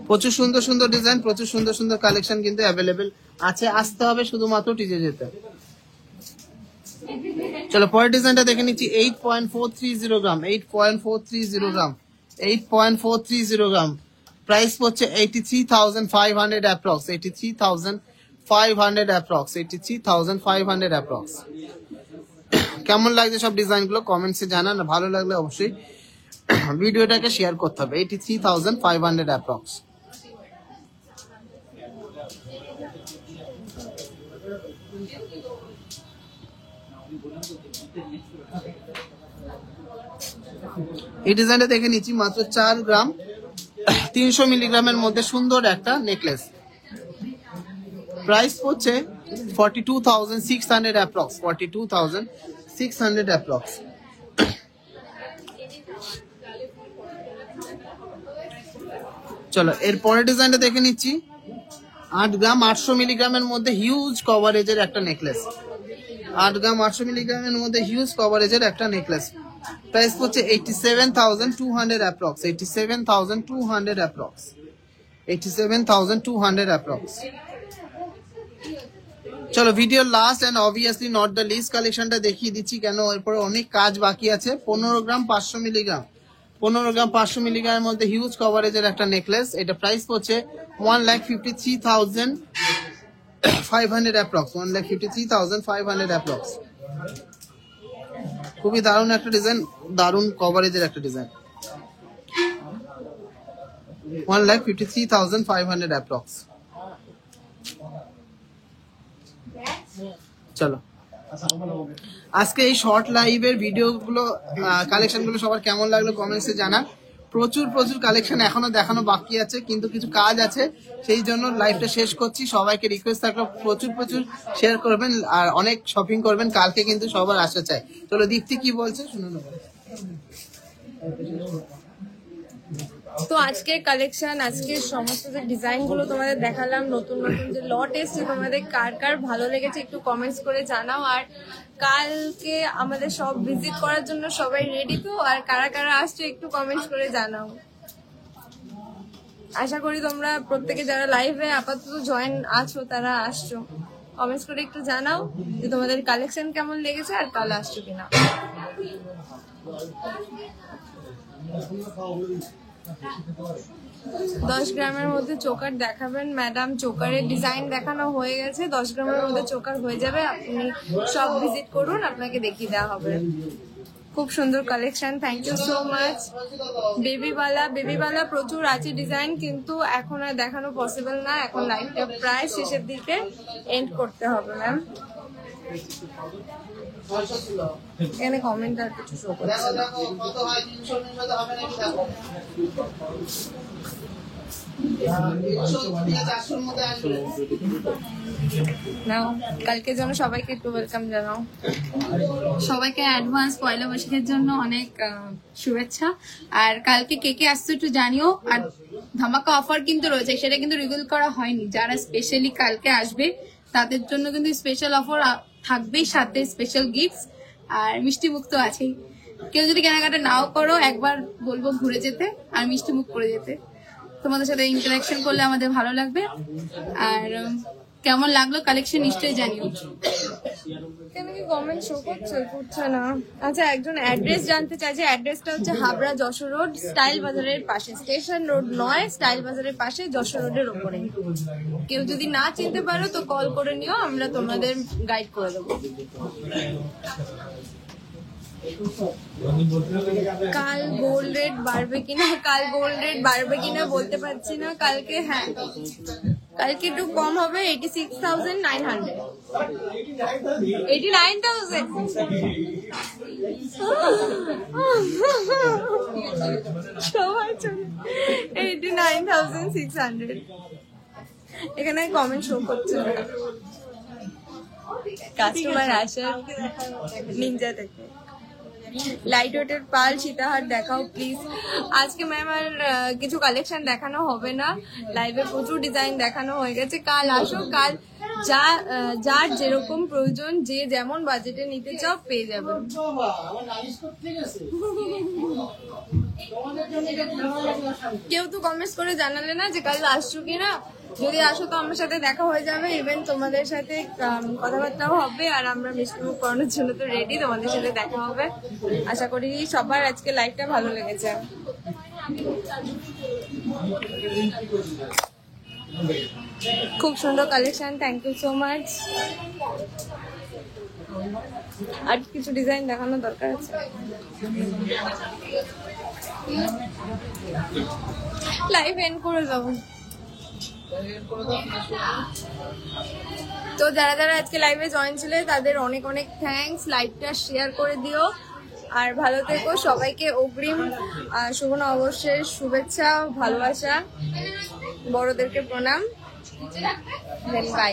প্রচুর সুন্দর সুন্দর ডিজাইন, প্রচুর সুন্দর সুন্দর কালেকশন কিন্তু অ্যাভেলেবেল আছে, আসতে হবে শুধুমাত্র টিজে যেতে। চলো পরের ডিজাইনটা দেখে নিচ্ছি, 8.430 গ্রাম, 8.430 গ্রাম, 8.430 গ্রাম, প্রাইস পড়ছে 83,500 অ্যাপ্রক্স, 83,500 অ্যাপ্রক্স, 83,500 অ্যাপ্রক্স। কেমন লাগছে সব ডিজাইনগুলো কমেন্টসে জানান, ভালো লাগলে অবশ্যই ভিডিওটাকে শেয়ার করতে হবে। 83,500 অ্যাপ্রক্স। এই ডিজাইনটা দেখে নিচ্ছি, মাত্র 4 গ্রাম 300 মিলিগ্রামের মধ্যে সুন্দর একটা নেকলেস, প্রাইস পড়ছে 42,600 অ্যাপ্রক্স, 42,600 অ্যাপ্রক্স। চলো এর পরের ডিজাইনটা দেখে নিচ্ছি, 8 গ্রাম 800 মিলিগ্রামের মধ্যে হিউজ কভারেজের একটা নেকলেস, 8 গ্রাম 800 মিলিগ্রামের মধ্যে হিউজ কভারেজের একটা নেকলেস। প্রাইস হচ্ছে 87,200 অ্যাপ্রক্স, 87,200 অ্যাপ্রক্স, 87,200 অ্যাপ্রক্স। চলো video last and obviously not the least কালেকশনটা দেখিয়ে দিচ্ছি, কেন এরপরে অনেক কাজ বাকি আছে। 15 গ্রাম 500 মিলিগ্রাম, 15 গ্রাম 500 মিলিগ্রামের মধ্যে হিউজ কভারেজের একটা নেকলেস। এটা প্রাইস হচ্ছে 1,53,500 অ্যাপ্রক্স, 1,53,500 অ্যাপ্রক্স। খুবই দারুণ একটা ডিজাইন, দারুণ কভারেজের একটা ডিজাইন। 1,53,500 অ্যাপ্রক্স। চলো আজকে এই শর্ট লাইভের ভিডিওগুলো কালেকশনগুলো সবার কেমন লাগলো কমেন্টসে জানান। প্রচুর কালেকশন এখনো দেখানো বাকি আছে, কিন্তু কিছু কাজ আছে, সেই জন্য লাইভটা শেষ করছি। সবাইকে রিকোয়েস্ট থাকলো প্রচুর শেয়ার করবেন আর অনেক শপিং করবেন, কালকে কিন্তু সবার আসা চাই। চলো দীপ্তি কি বলছে শুনে নেবো। তো আজকের কালেকশন, আজকের সমস্ত যে ডিজাইন গুলো তোমাদের দেখালাম, নতুন যে লট এসছে, তোমাদের কার কার ভালো লেগেছে একটু কমেন্টস করে জানাও। আর কালকে আমাদের সব ভিজিট করার জন্য সবাই রেডি তো, আর কারা কারা আসছো একটু কমেন্টস করে জানাও। আশা করি তোমরা প্রত্যেকে যারা লাইভে আপাতত জয়েন আছো তারা আসছো। কমেন্টস করে একটু জানাও যে তোমাদের কালেকশন কেমন লেগেছে আর কাল আসছো কিনা। 10 গ্রামের মধ্যে চোকার দেখাবেন ম্যাডাম। চোকারের ডিজাইন দেখানো হয়ে গেছে, 10 গ্রামের মধ্যে চোকার হয়ে যাবে। আপনি সব ভিজিট করুন, আপনাকে দেখিয়ে দেওয়া হবে। খুব সুন্দর collection, thank you so much. বেবিওয়ালা প্রচুর আছে ডিজাইন, কিন্তু এখন আর দেখানো পসিবল না, এখন লাইভটা প্রায় শেষের দিকে এন্ড করতে হবে ম্যাম। এখানে কমেন্ট আর কিছু শো করছে না। কালকে যেন সবাইকে একটু ওয়েলকাম জানাও। সবাইকে অ্যাডভান্স পয়লা বৈশাখের জন্য অনেক শুভেচ্ছা। আর কালকে কে কে আসছে একটু জানিও। আর ধামাকা অফার কিন্তু রয়েছে, সেটা কিন্তু রিভিল করা হয়নি। যারা স্পেশালি কালকে আসবে তাদের জন্য কিন্তু স্পেশাল অফার থাকবেই, সাথে স্পেশাল গিফটস আর মিষ্টি মুখ তো আছেই। কেউ যদি কেনাকাটা নাও করো, একবার বলবো ঘুরে যেতে আর মিষ্টি মুখ করে যেতে। তোমাদের সাথে ইন্টারাকশন করলে আমাদের ভালো লাগবে। আর কেমন লাগলো কালেকশন নিশ্চয়ই জানিও। কেন কি কমেন্ট শো করছে না? আচ্ছা, একজন অ্যাড্রেস জানতে চাইছে। অ্যাড্রেসটা হচ্ছে হাবড়া যশোর রোড, স্টাইল বাজারের পাশে। স্টেশন রোড নয়, স্টাইল বাজারের পাশে, যশোর রোডের ওপরে। কেউ যদি না চিনতে পারো তো কল করে নিও, আমরা তোমাদের গাইড করে দেবো। কাল গোল্ড রেট বাড়বে কিনা বলতে পারছি না। কালকে হ্যাঁ, কালকে একটু কম হবে, 86,900, 89,000। সবাই চলে 89,600। এখানে কমেন্ট শো করছে না। কাস্টমার আসার নিনজা থেকে। লাইট ওয়েটের পাল সীতাহার দেখাও প্লিজ। আজকে ম্যাম আর কিছু কালেকশন দেখানো হবে না, লাইভে প্রচুর ডিজাইন দেখানো হয়ে গেছে। কাল আসো, কাল যার যেরকম প্রয়োজন, যে যেমন বাজেটে নিতে চাও পেয়ে যাবেন। কেউ তো কমেন্টস করে জানালে না যে কাল আসছো কিনা। যদি আসো তো আমার সাথে দেখা হয়ে যাবে, ইভেন তোমাদের সাথে কথাবার্তাও হবে। আর আমরা মিষ্টি মুখ করানোর জন্য তো রেডি, তোমাদের সাথে দেখা হবে। আশা করি সবার আজকে লাইভটা ভালো লেগেছে। খুব সুন্দর collection, thank you so much. আর কিছু ডিজাইন দেখানোর দরকার আছে। লাইভ এন্ড করে দেবো। তো যারা যারা আজকে লাইভে জয়েন ছিলে তাদের অনেক অনেক থ্যাঙ্কস। লাইভটা শেয়ার করে দিও আর ভালো থেকো। সবাইকে অগ্রিম শুভ নববর্ষের শুভেচ্ছা, ভালোবাসা, বড়দেরকে প্রণাম। বাই।